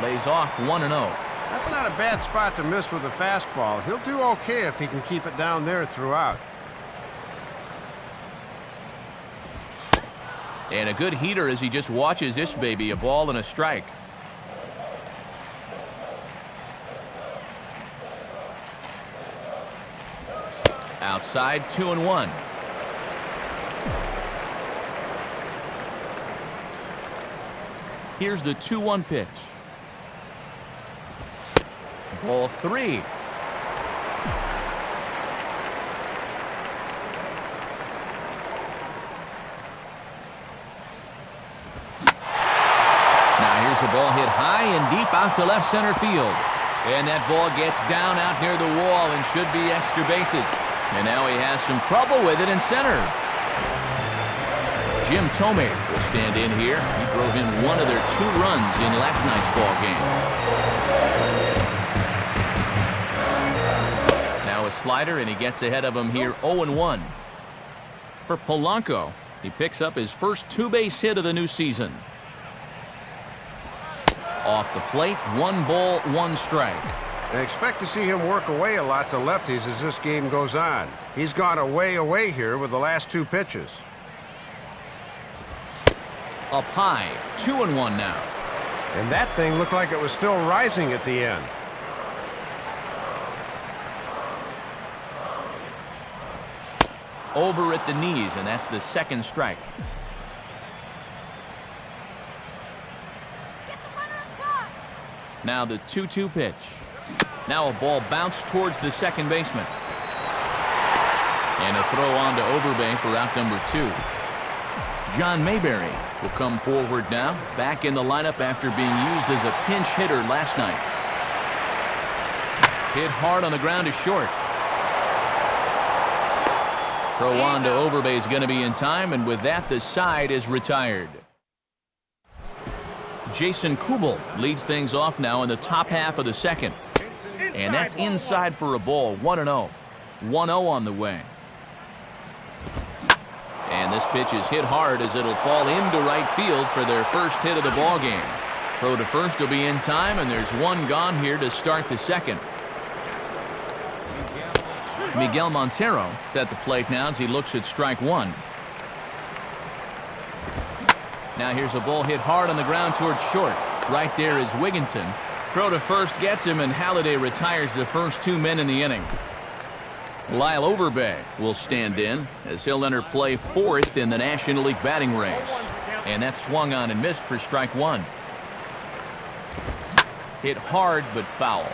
Lays off 1-0. That's not a bad spot to miss with a fastball. He'll do okay if he can keep it down there throughout. And a good heater as he just watches this baby, a ball and a strike. Outside, 2-1. Here's the 2-1 pitch. Ball 3. A ball hit high and deep out to left center field. And that ball gets down out near the wall and should be extra bases. And now he has some trouble with it in center. Jim Thome will stand in here. He drove in one of their 2 runs in last night's ball game. Now a slider, and he gets ahead of him here, 0-1. For Polanco, he picks up his first 2-base hit of the new season. Off the plate, 1 ball, 1 strike. They expect to see him work away a lot to lefties as this game goes on. He's gone away here with the last 2 pitches. Up high, 2-1 now. And that thing looked like it was still rising at the end. Over at the knees, and that's the 2nd strike. Now the 2-2 pitch. Now a ball bounced towards the second baseman. And a throw on to Overbay for out number 2. John Mayberry will come forward now, back in the lineup after being used as a pinch hitter last night. Hit hard on the ground to short. Throw on to Overbay is going to be in time, and with that, the side is retired. Jason Kubel leads things off now in the top half of the second. And that's inside for a ball, 1-0. 1-0 on the way. And this pitch is hit hard as it'll fall into right field for their first hit of the ball game. Throw to first will be in time, and there's 1 gone here to start the second. Miguel Montero is at the plate now as he looks at strike 1. Now here's a ball hit hard on the ground towards short. Right there is Wigginton. Throw to first gets him, and Halladay retires the first 2 men in the inning. Lyle Overbay will stand in as he'll enter play 4th in the National League batting race. And that's swung on and missed for strike 1. Hit hard but foul.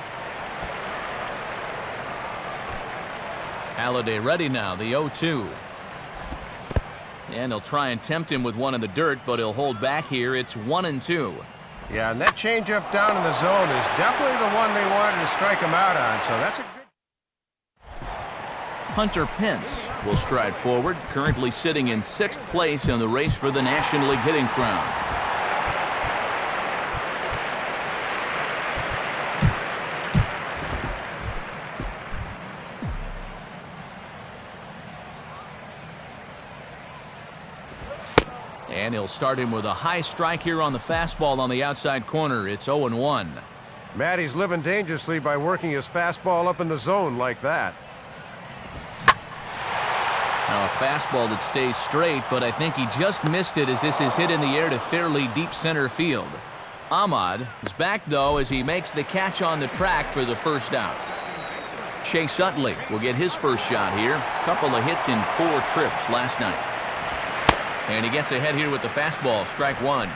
Halladay ready now, the 0-2. And he'll try and tempt him with one in the dirt, but he'll hold back here. It's 1-2. Yeah, and that changeup down in the zone is definitely the one they wanted to strike him out on, so that's a good... Hunter Pence will stride forward, currently sitting in 6th place in the race for the National League hitting crown. And he'll start him with a high strike here on the fastball on the outside corner. It's 0-1. Matty's living dangerously by working his fastball up in the zone like that. Now a fastball that stays straight, but I think he just missed it as this is hit in the air to fairly deep center field. Ahmad is back, though, as he makes the catch on the track for the first out. Chase Utley will get his first shot here. Couple of hits in 4 trips last night. And he gets ahead here with the fastball, strike 1.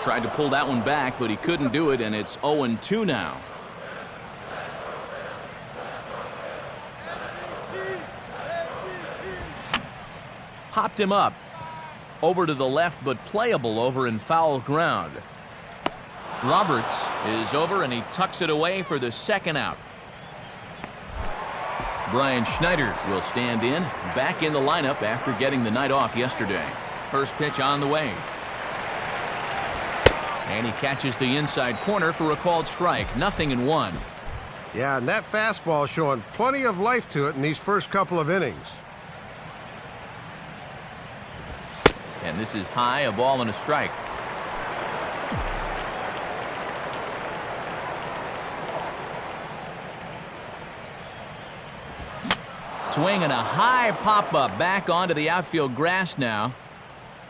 Tried to pull that one back, but he couldn't do it, and it's 0-2 now. Popped him up. Over to the left, but playable over in foul ground. Roberts is over, and he tucks it away for the second out. Brian Schneider will stand in, back in the lineup after getting the night off yesterday. First pitch on the way. And he catches the inside corner for a called strike. 0-1. Yeah, and that fastball showing plenty of life to it in these first couple of innings. And this is high, a ball and a strike. Swing and a high pop-up back onto the outfield grass now.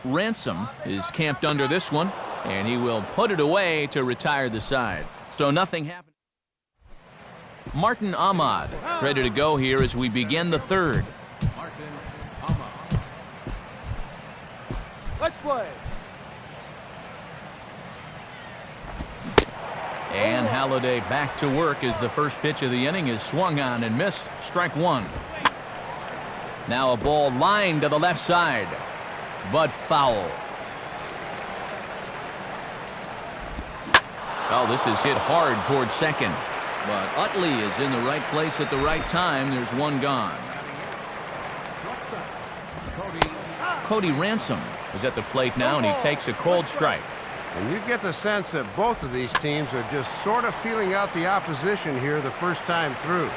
Ransom is camped under this one, and he will put it away to retire the side. So nothing happened. Martin Ahmad is ready to go here as we begin the 3rd. Let's play. And Halladay back to work as the first pitch of the inning is swung on and missed. Strike 1. Now a ball lined to the left side, but foul. Oh, this is hit hard towards second. But Utley is in the right place at the right time. There's one gone. Cody Ransom is at the plate now, and he takes a cold strike. And you get the sense that both of these teams are just sort of feeling out the opposition here the first time through.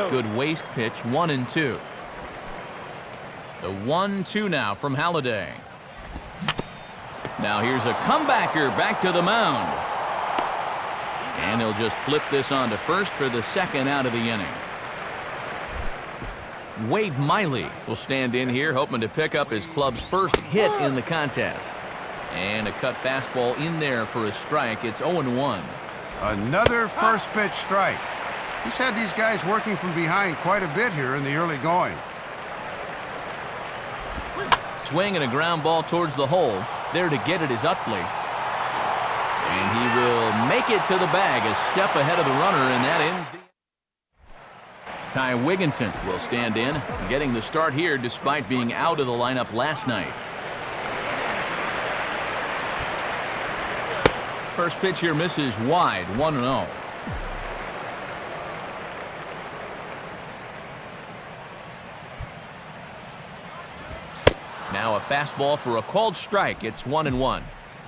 Good waste pitch, 1-2. The 1-2 now from Halladay. Now here's a comebacker back to the mound. And he'll just flip this on to first for the second out of the inning. Wade Miley will stand in here, hoping to pick up his club's first hit in the contest. And a cut fastball in there for a strike. It's 0-1. Another first pitch strike. He's had these guys working from behind quite a bit here in the early going. Swing and a ground ball towards the hole. There to get it is Utley. And he will make it to the bag, a step ahead of the runner, and that ends the... Ty Wigginton will stand in, getting the start here despite being out of the lineup last night. First pitch here misses wide, 1-0. Now a fastball for a called strike. It's 1-1.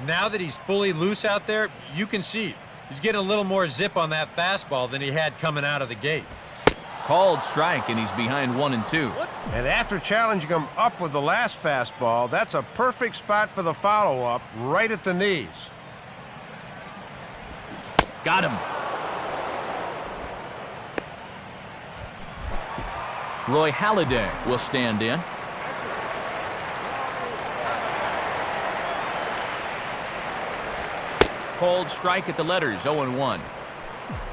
Now that he's fully loose out there, you can see he's getting a little more zip on that fastball than he had coming out of the gate. Called strike, and he's behind 1-2. And after challenging him up with the last fastball, that's a perfect spot for the follow-up, right at the knees. Got him. Roy Halladay will stand in. Cold strike at the letters, 0-1.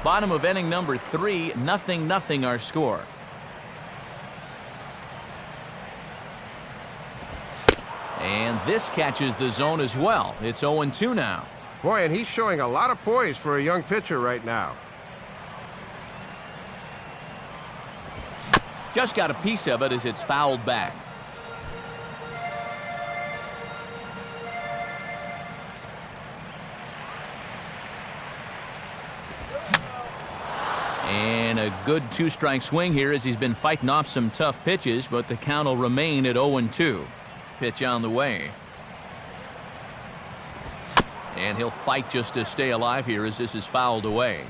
Bottom of inning number 3, 0-0 our score. And this catches the zone as well. It's 0-2 now. Boy, and he's showing a lot of poise for a young pitcher right now. Just got a piece of it as it's fouled back. And a good two-strike swing here as he's been fighting off some tough pitches, but the count will remain at 0-2. Pitch on the way. And he'll fight just to stay alive here as this is fouled away.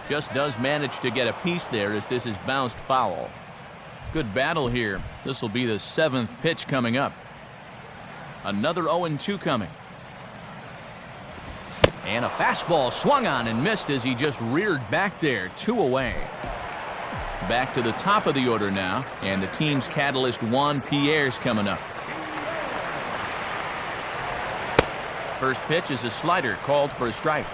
Just does manage to get a piece there as this is bounced foul. Good battle here. This will be the 7th pitch coming up. Another 0-2 coming. And a fastball swung on and missed as he just reared back there. 2 away. Back to the top of the order now, and the team's catalyst Juan Pierre's coming up. First pitch is a slider called for a strike.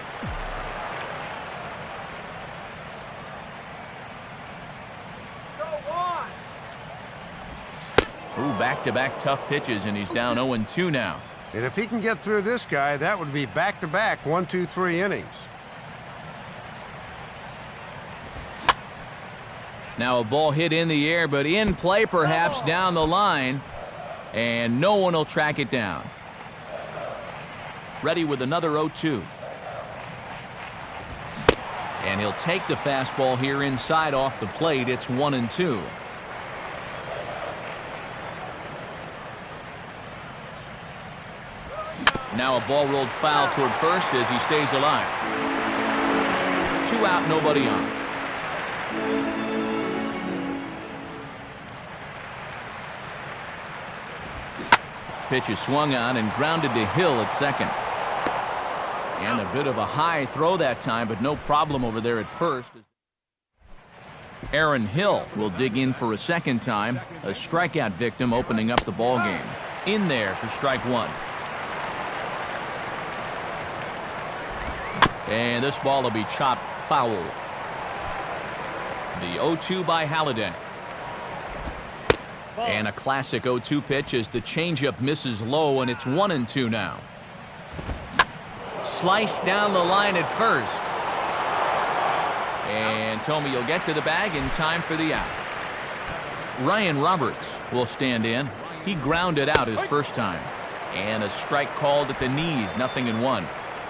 Ooh, back-to-back tough pitches, and he's down 0-2 now. And if he can get through this guy, that would be back-to-back 1, 2, 3 innings. Now a ball hit in the air, but in play perhaps down the line, and no one will track it down. Ready with another 0-2. And he'll take the fastball here inside off the plate. It's 1-2. Now a ball rolled foul toward first as he stays alive. 2 out, nobody on. Pitch is swung on and grounded to Hill at second. And a bit of a high throw that time, but no problem over there at first. Aaron Hill will dig in for a second time. A strikeout victim opening up the ball game. In there for strike 1. And this ball will be chopped foul. The 0-2 by Halladay. And a classic 0-2 pitch as the changeup misses low, and it's 1-2 now. Sliced down the line at first. And Tomey will get to the bag in time for the out. Ryan Roberts will stand in. He grounded out his first time. And a strike called at the knees, 0-1.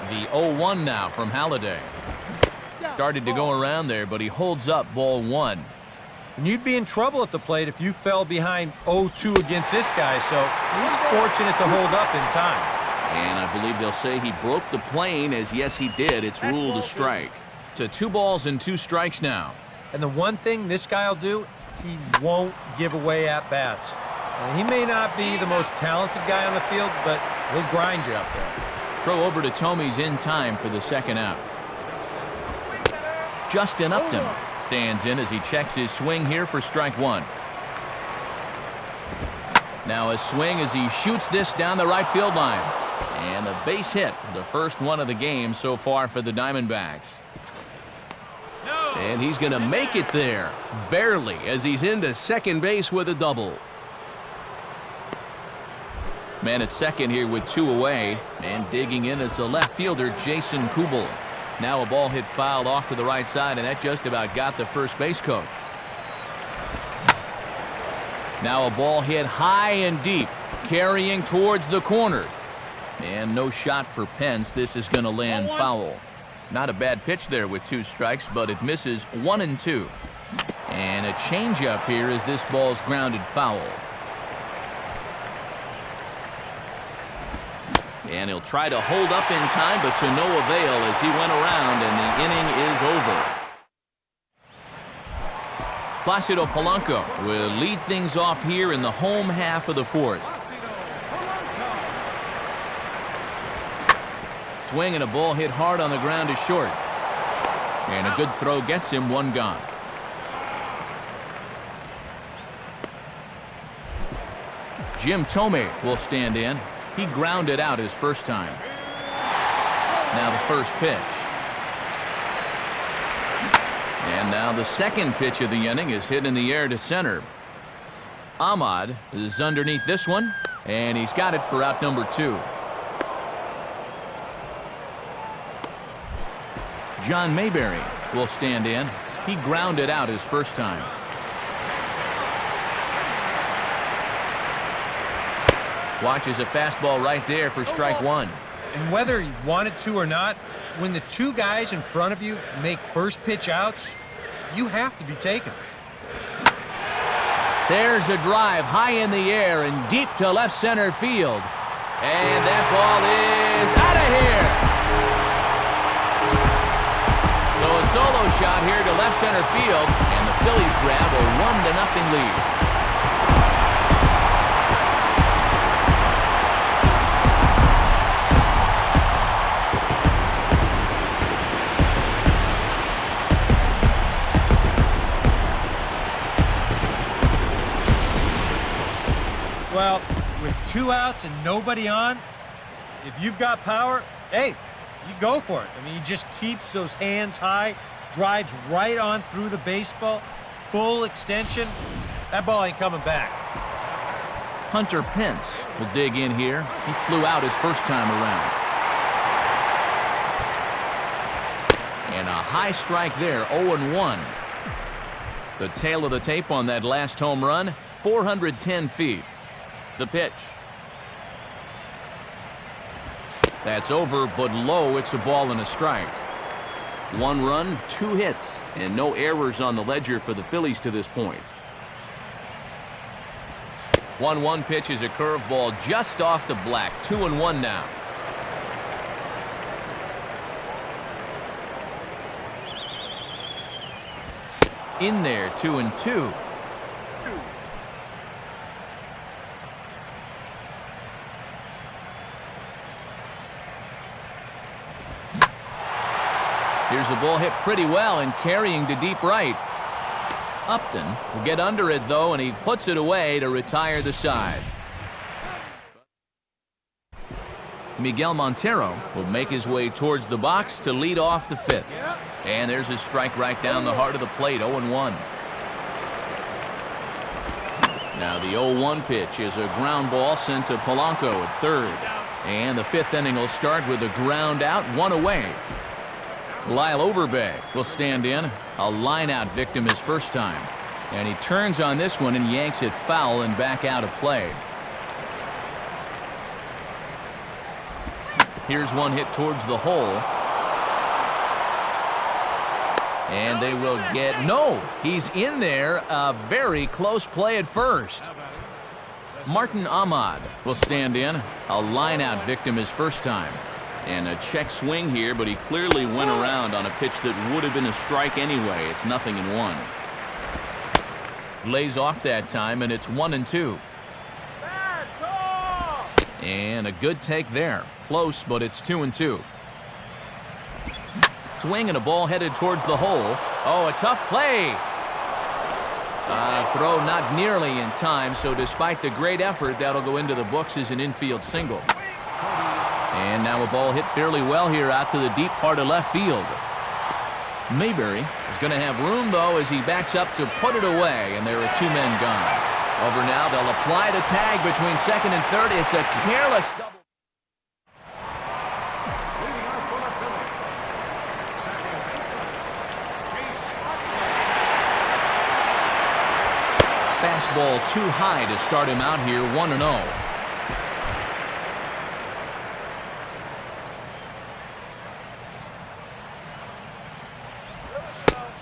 The 0-1 now from Halladay. Started to go around there, but he holds up ball 1. And you'd be in trouble at the plate if you fell behind 0-2 against this guy, so he's fortunate to hold up in time. And I believe they'll say he broke the plane, as yes he did. It's ruled a strike. To 2 balls and 2 strikes now. And the one thing this guy will do, he won't give away at-bats. He may not be the most talented guy on the field, but he'll grind you out there. Throw over to Tomey's in time for the second out. Justin Upton stands in as he checks his swing here for strike 1. Now a swing as he shoots this down the right field line. And a base hit, the first one of the game so far for the Diamondbacks. And he's going to make it there, barely, as he's into second base with a double. Man at second here with 2 away, and digging in is the left fielder, Jason Kubel. Now a ball hit foul off to the right side, and that just about got the first base coach. Now a ball hit high and deep, carrying towards the corner. And no shot for Pence. This is going to land foul. Not a bad pitch there with 2 strikes, but it misses 1-2. And a changeup here as this ball's grounded foul. And he'll try to hold up in time, but to no avail as he went around, and the inning is over. Placido Polanco will lead things off here in the home half of the 4th. Swing and a ball hit hard on the ground is short. And a good throw gets him one gone. Jim Thome will stand in. He grounded out his first time. Now the first pitch. And now the second pitch of the inning is hit in the air to center. Ahmad is underneath this one, and he's got it for out number 2. John Mayberry will stand in. He grounded out his first time. Watches a fastball right there for strike 1. And whether you wanted to or not, when the 2 guys in front of you make first pitch outs, you have to be taken. There's a drive high in the air and deep to left center field. And that ball is out of here. So a solo shot here to left center field, and the Phillies grab a 1-0 lead. Well, with 2 outs and nobody on, if you've got power, hey, you go for it. I mean, he just keeps those hands high, drives right on through the baseball, full extension. That ball ain't coming back. Hunter Pence will dig in here. He flew out his first time around. And a high strike there, 0-1. The tail of the tape on that last home run, 410 feet. The pitch. That's over, but low. It's a ball and a strike. 1 run, 2 hits, and no errors on the ledger for the Phillies to this point. 1-1 pitch is a curveball just off the black. 2-1 now. In there, 2-2. Here's a ball hit pretty well and carrying to deep right. Upton will get under it, though, and he puts it away to retire the side. Miguel Montero will make his way towards the box to lead off the 5th. And there's a strike right down the heart of the plate, 0-1. Now the 0-1 pitch is a ground ball sent to Polanco at 3rd. And the 5th inning will start with a ground out, 1 away. Lyle Overbay will stand in. A line-out victim his first time. And he turns on this one and yanks it foul and back out of play. Here's one hit towards the hole. And they will get... No! He's in there. A very close play at first. Martin Ahmad will stand in. A line-out victim his first time. And a check swing here, but he clearly went around on a pitch that would have been a strike anyway. It's 0-1. Lays off that time, and it's 1-2. And a good take there. Close, but it's 2-2. Swing and a ball headed towards the hole. Oh, a tough play. Throw not nearly in time, so despite the great effort, that'll go into the books as an infield single. And now a ball hit fairly well here out to the deep part of left field. Mayberry is going to have room, though, as he backs up to put it away, and there are 2 men gone. Over now, they'll apply the tag between 2nd and 3rd. It's a careless double. Fastball too high to start him out here, 1-0.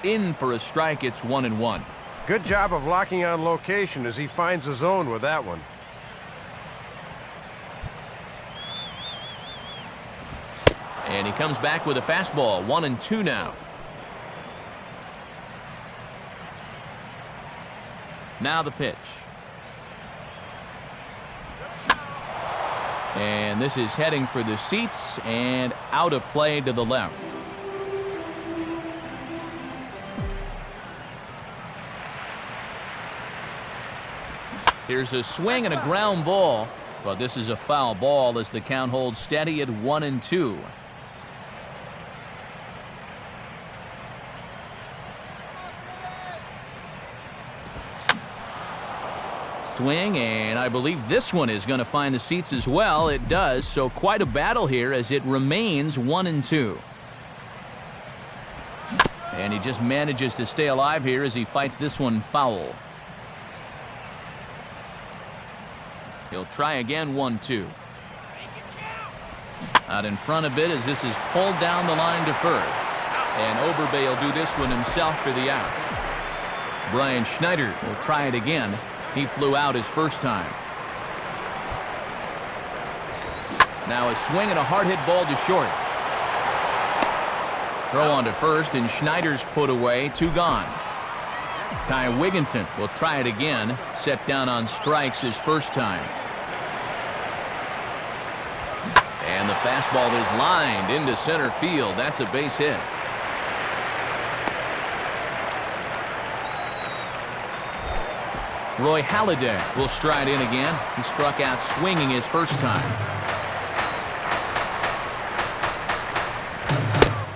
In for a strike, it's 1-1. Good job of locking on location as he finds the zone with that one. And he comes back with a fastball, 1-2 now. Now the pitch. And this is heading for the seats and out of play to the left. Here's a swing and a ground ball, but this is a foul ball as the count holds steady at 1-2. Swing, and I believe this one is going to find the seats as well. It does, so quite a battle here as it remains 1-2. And he just manages to stay alive here as he fights this one foul. He'll try again, 1-2. Out in front a bit as this is pulled down the line to first. And Oberbe will do this one himself for the out. Brian Schneider will try it again. He flew out his first time. Now a swing and a hard hit ball to short. Throw on to first, and Schneider's put away, 2 gone. Ty Wigginton will try it again, set down on strikes his first time. And the fastball is lined into center field. That's a base hit. Roy Halladay will stride in again. He struck out swinging his first time.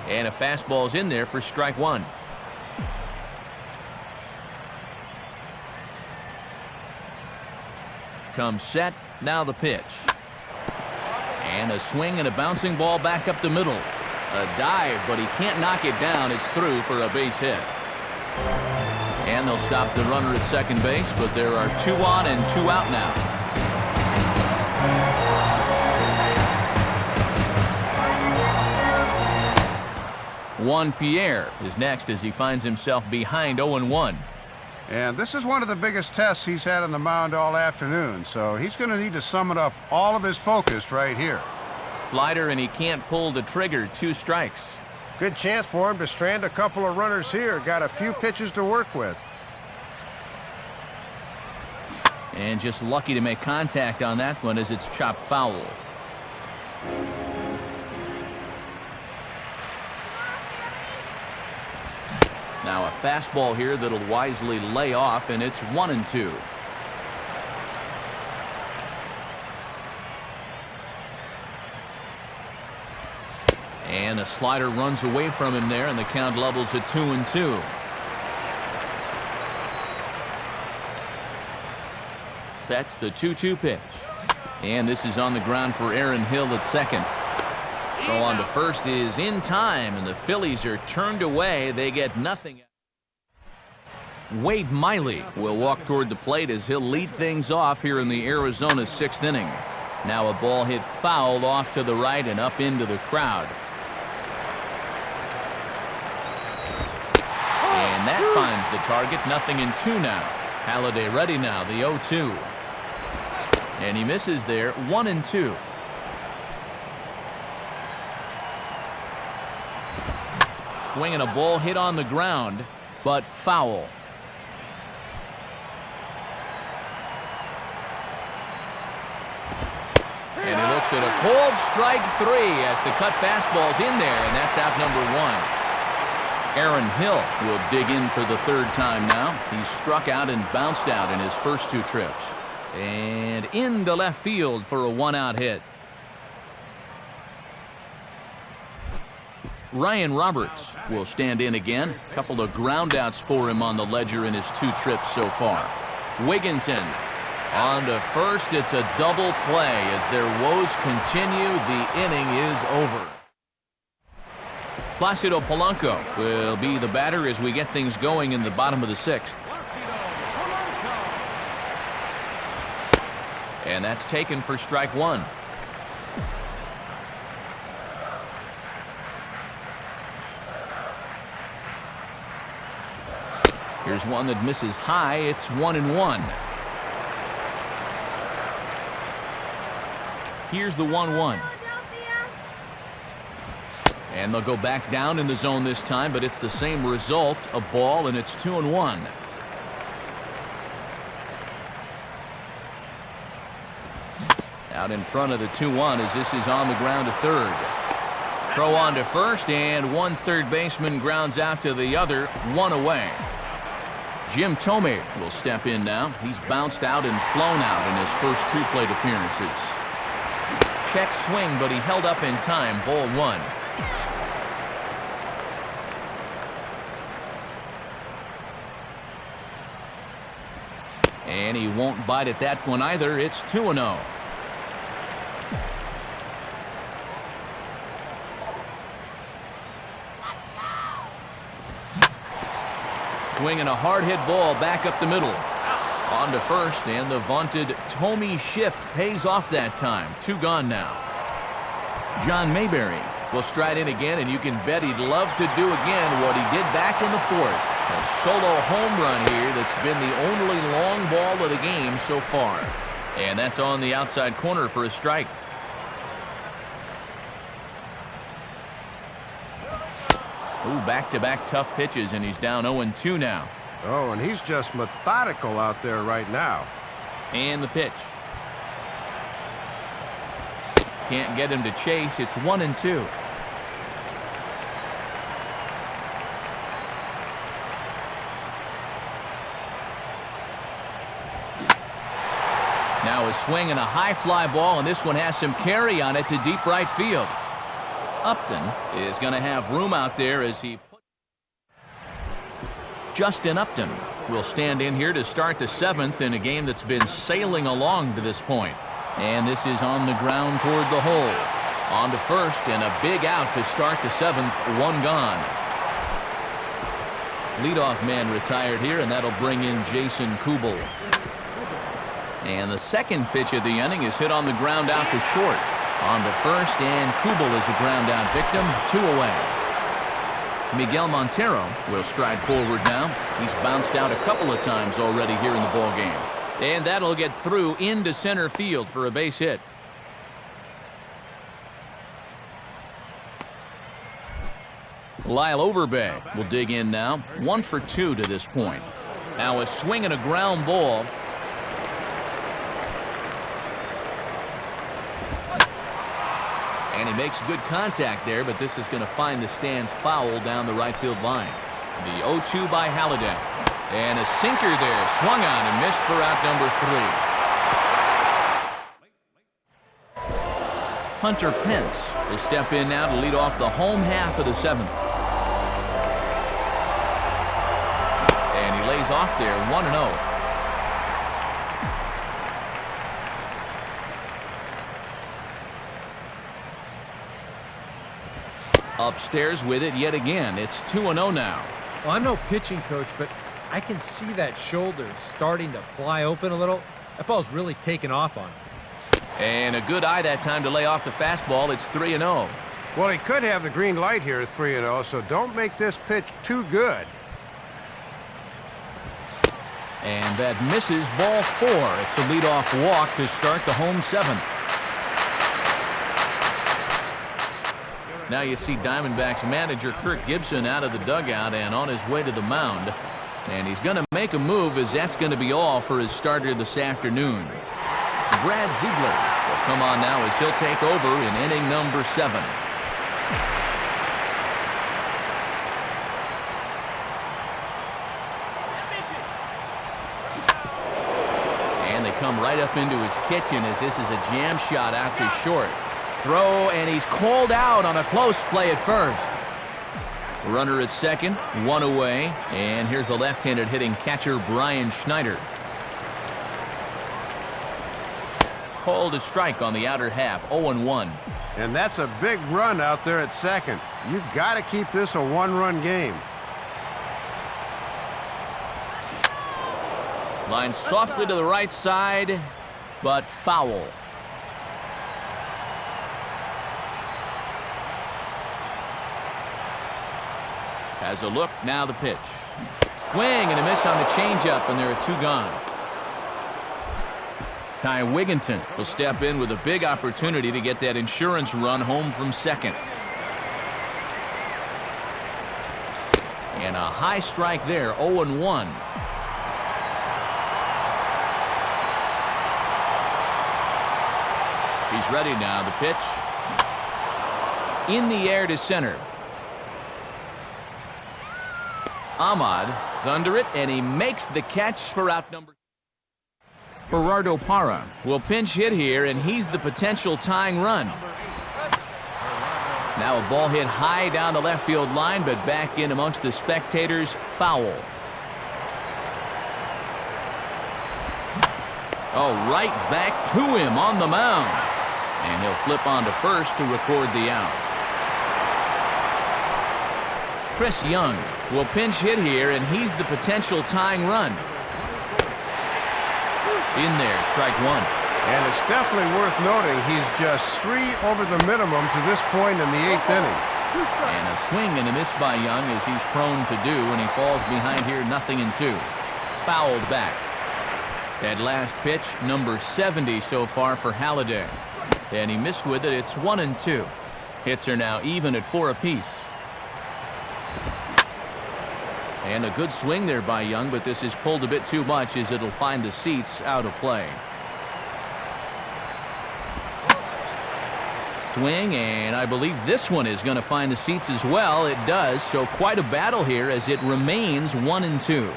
And a fastball's in there for strike 1. Comes set, now the pitch. And a swing and a bouncing ball back up the middle. A dive, but he can't knock it down. It's through for a base hit. And they'll stop the runner at second base, but there are 2 on and 2 out now. Juan Pierre is next as he finds himself behind 0-1. And this is one of the biggest tests he's had on the mound all afternoon, so he's going to need to summon up all of his focus right here. Slider, and he can't pull the trigger. 2 strikes. Good chance for him to strand a couple of runners here. Got a few pitches to work with. And just lucky to make contact on that one as it's chopped foul. Now a fastball here that'll wisely lay off, and it's 1-2. And a slider runs away from him there, and the count levels at 2-2. Sets the 2-2 pitch. And this is on the ground for Aaron Hill at second. Throw on to first is in time, and the Phillies are turned away. They get nothing. Wade Miley will walk toward the plate as he'll lead things off here in the Arizona 6th inning. Now a ball hit foul off to the right and up into the crowd. And that finds the target. 0-2 now. Halladay ready now, the 0-2. And he misses there, 1-2. Swinging a ball hit on the ground, but foul. And he looks at a cold strike 3 as the cut fastball's in there, and that's out number 1. Aaron Hill will dig in for the 3rd time now. He struck out and bounced out in his first 2 trips. And into left field for a 1-out hit. Ryan Roberts will stand in again. A couple of groundouts for him on the ledger in his 2 trips so far. Wigginton on to first. It's a double play as their woes continue. The inning is over. Placido Polanco will be the batter as we get things going in the bottom of the 6th. And that's taken for strike 1. Here's one that misses high. It's 1-1. Here's the 1-1. And they'll go back down in the zone this time, but it's the same result, a ball, and it's 2-1. Out in front of the 2-1 as this is on the ground to third. Throw on to first, and one third baseman grounds out to the other, one away. Jim Thome will step in now. He's bounced out and flown out in his first 2 plate appearances. Check swing, but he held up in time. Ball 1. And he won't bite at that one either. It's 2-0. Swinging a hard hit ball back up the middle. On to first, and the vaunted Thome shift pays off that time. 2 gone now. John Mayberry will stride in again, and you can bet he'd love to do again what he did back in the 4th. A solo home run here that's been the only long ball of the game so far. And that's on the outside corner for a strike. Ooh, back-to-back tough pitches, and he's down 0-2 now. Oh, and he's just methodical out there right now. And the pitch. Can't get him to chase. It's 1-2. Now a swing and a high fly ball, and this one has some carry on it to deep right field. Upton is going to have room out there as he... Justin Upton will stand in here to start the 7th in a game that's been sailing along to this point. And this is on the ground toward the hole. On to first, and a big out to start the 7th, 1 gone. Leadoff man retired here, and that'll bring in Jason Kubel. And the second pitch of the inning is hit on the ground out to short. On to first, and Kubel is a ground out victim, 2 away. Miguel Montero will stride forward now. He's bounced out a couple of times already here in the ball game. And that'll get through into center field for a base hit. Lyle Overbay will dig in now. 1 for 2 to this point. Now a swing and a ground ball. And he makes good contact there, but this is going to find the stands foul down the right field line. The 0-2 by Halladay. And a sinker there, swung on and missed for out number 3. Hunter Pence will step in now to lead off the home half of the 7th. And he lays off there, 1-0. Upstairs with it yet again. It's 2-0 now. Well, I'm no pitching coach, but I can see that shoulder starting to fly open a little. That ball's really taken off on him. And a good eye that time to lay off the fastball. It's 3-0. Well, he could have the green light here at 3-0, so don't make this pitch too good. And that misses ball 4. It's a leadoff walk to start the home 7th. Now you see Diamondbacks manager Kirk Gibson out of the dugout and on his way to the mound. And he's going to make a move, as that's going to be all for his starter this afternoon. Brad Ziegler will come on now as he'll take over in inning number 7. And they come right up into his kitchen as this is a jam shot out to short. Throw, and he's called out on a close play at first. Runner at second, 1 away, and here's the left-handed hitting catcher Brian Schneider. Called a strike on the outer half, 0-1. And that's a big run out there at second. You've got to keep this a 1-run game. Line softly to the right side, but foul. Has a look, now the pitch. Swing and a miss on the changeup, and there are 2 gone. Ty Wigginton will step in with a big opportunity to get that insurance run home from second. And a high strike there, 0-1. ready now. The pitch. In the air to center. Ahmad is under it, and he makes the catch for out number. Gerardo Parra will pinch hit here, and he's the potential tying run. Now a ball hit high down the left field line, but back in amongst the spectators. Foul. Oh, right back to him on the mound. And he'll flip on to first to record the out. Chris Young will pinch hit here, and he's the potential tying run. In there, strike one. And it's definitely worth noting he's just 3 over the minimum to this point in the 8th inning. And a swing and a miss by Young, as he's prone to do, and he falls behind here 0-2. Fouled back. That last pitch, number 70 so far for Halladay. And he missed with it. It's 1-2. Hits are now even at 4 apiece. And a good swing there by Young, but this is pulled a bit too much as it'll find the seats out of play. Swing, and I believe this one is going to find the seats as well. It does, so quite a battle here as it remains 1-2.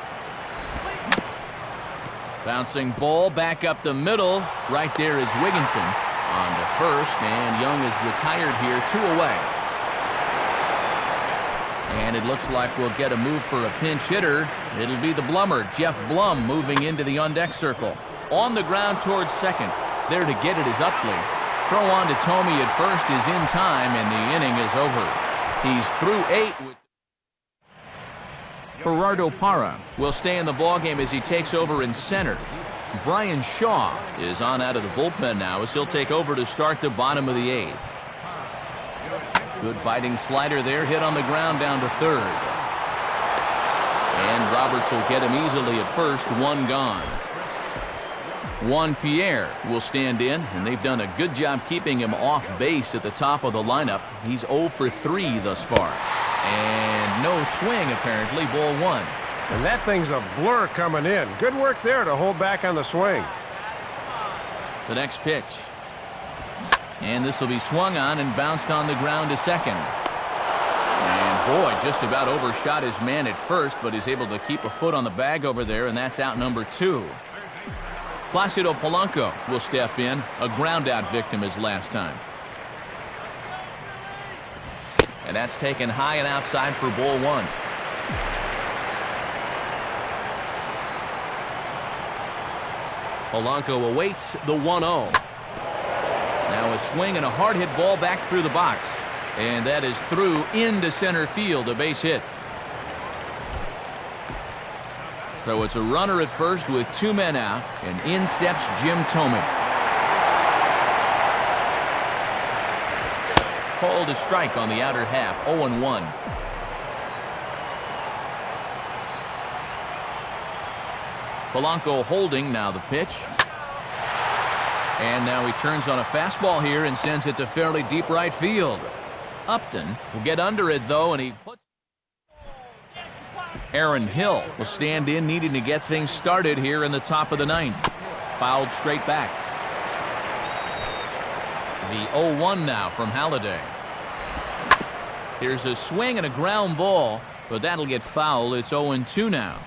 Bouncing ball back up the middle. Right there is Wigginton on to first, and Young is retired here, 2 away. And it looks like we'll get a move for a pinch hitter. It'll be the Blummer, Jeff Blum, moving into the on-deck circle. On the ground towards second. There to get it is Utley. Throw on to Tomey at first is in time, and the inning is over. He's through 8 with Gerardo Parra will stay in the ballgame as he takes over in center. Brian Shaw is on out of the bullpen now as he'll take over to start the bottom of the 8th. Good biting slider there, hit on the ground down to third. And Roberts will get him easily at first, 1 gone. Juan Pierre will stand in, and they've done a good job keeping him off base at the top of the lineup. He's 0 for 3 thus far. And no swing, apparently, ball 1. And that thing's a blur coming in. Good work there to hold back on the swing. The next pitch. And this will be swung on and bounced on the ground to second. And boy, just about overshot his man at first, but he's able to keep a foot on the bag over there, and that's out number 2. Placido Polanco will step in, a ground out victim his last time. And that's taken high and outside for ball 1. Polanco awaits the 1-0. Now a swing and a hard hit ball back through the box. And that is through into center field, a base hit. So it's a runner at first with 2 men out, and in steps Jim Tomey. Called a strike on the outer half, 0-1. Polanco holding now the pitch. And now he turns on a fastball here and sends it to fairly deep right field. Upton will get under it, though, and he puts... Aaron Hill will stand in, needing to get things started here in the top of the 9th. Fouled straight back. The 0-1 now from Halladay. Here's a swing and a ground ball, but that'll get fouled. It's 0-2 now.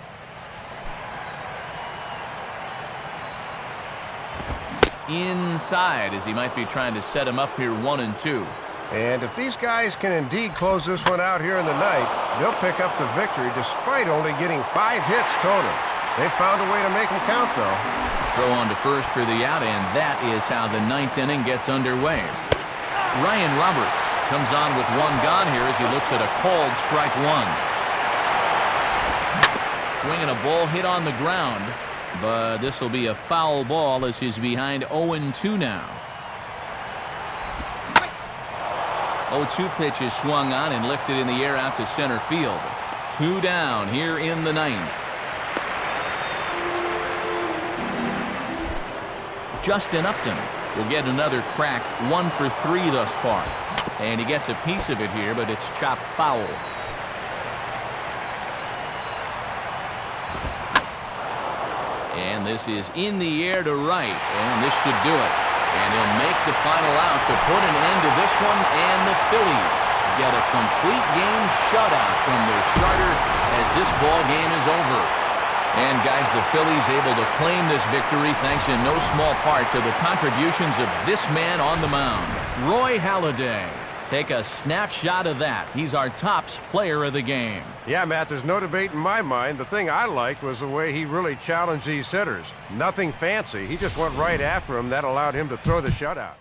Inside, as he might be trying to set him up here, 1-2. And if these guys can indeed close this one out here in the 9th, they'll pick up the victory despite only getting 5 hits total. They found a way to make them count, though. Throw on to first for the out, and that is how the 9th inning gets underway. Ryan Roberts comes on with 1 gone here as he looks at a called strike 1. Swinging a ball hit on the ground, but this will be a foul ball as he's behind 0-2 now. 0-2 pitch is swung on and lifted in the air out to center field. 2 down here in the 9th. Justin Upton will get another crack, 1 for 3 thus far. And he gets a piece of it here, but it's chopped foul. And this is in the air to right, and this should do it. And he'll make the final out to put an end to this one, and the Phillies get a complete game shutout from their starter as this ball game is over. And guys, the Phillies able to claim this victory thanks in no small part to the contributions of this man on the mound, Roy Halladay. Take a snapshot of that. He's our top player of the game. Yeah, Matt, there's no debate in my mind. The thing I liked was the way he really challenged these hitters. Nothing fancy. He just went right after him. That allowed him to throw the shutout.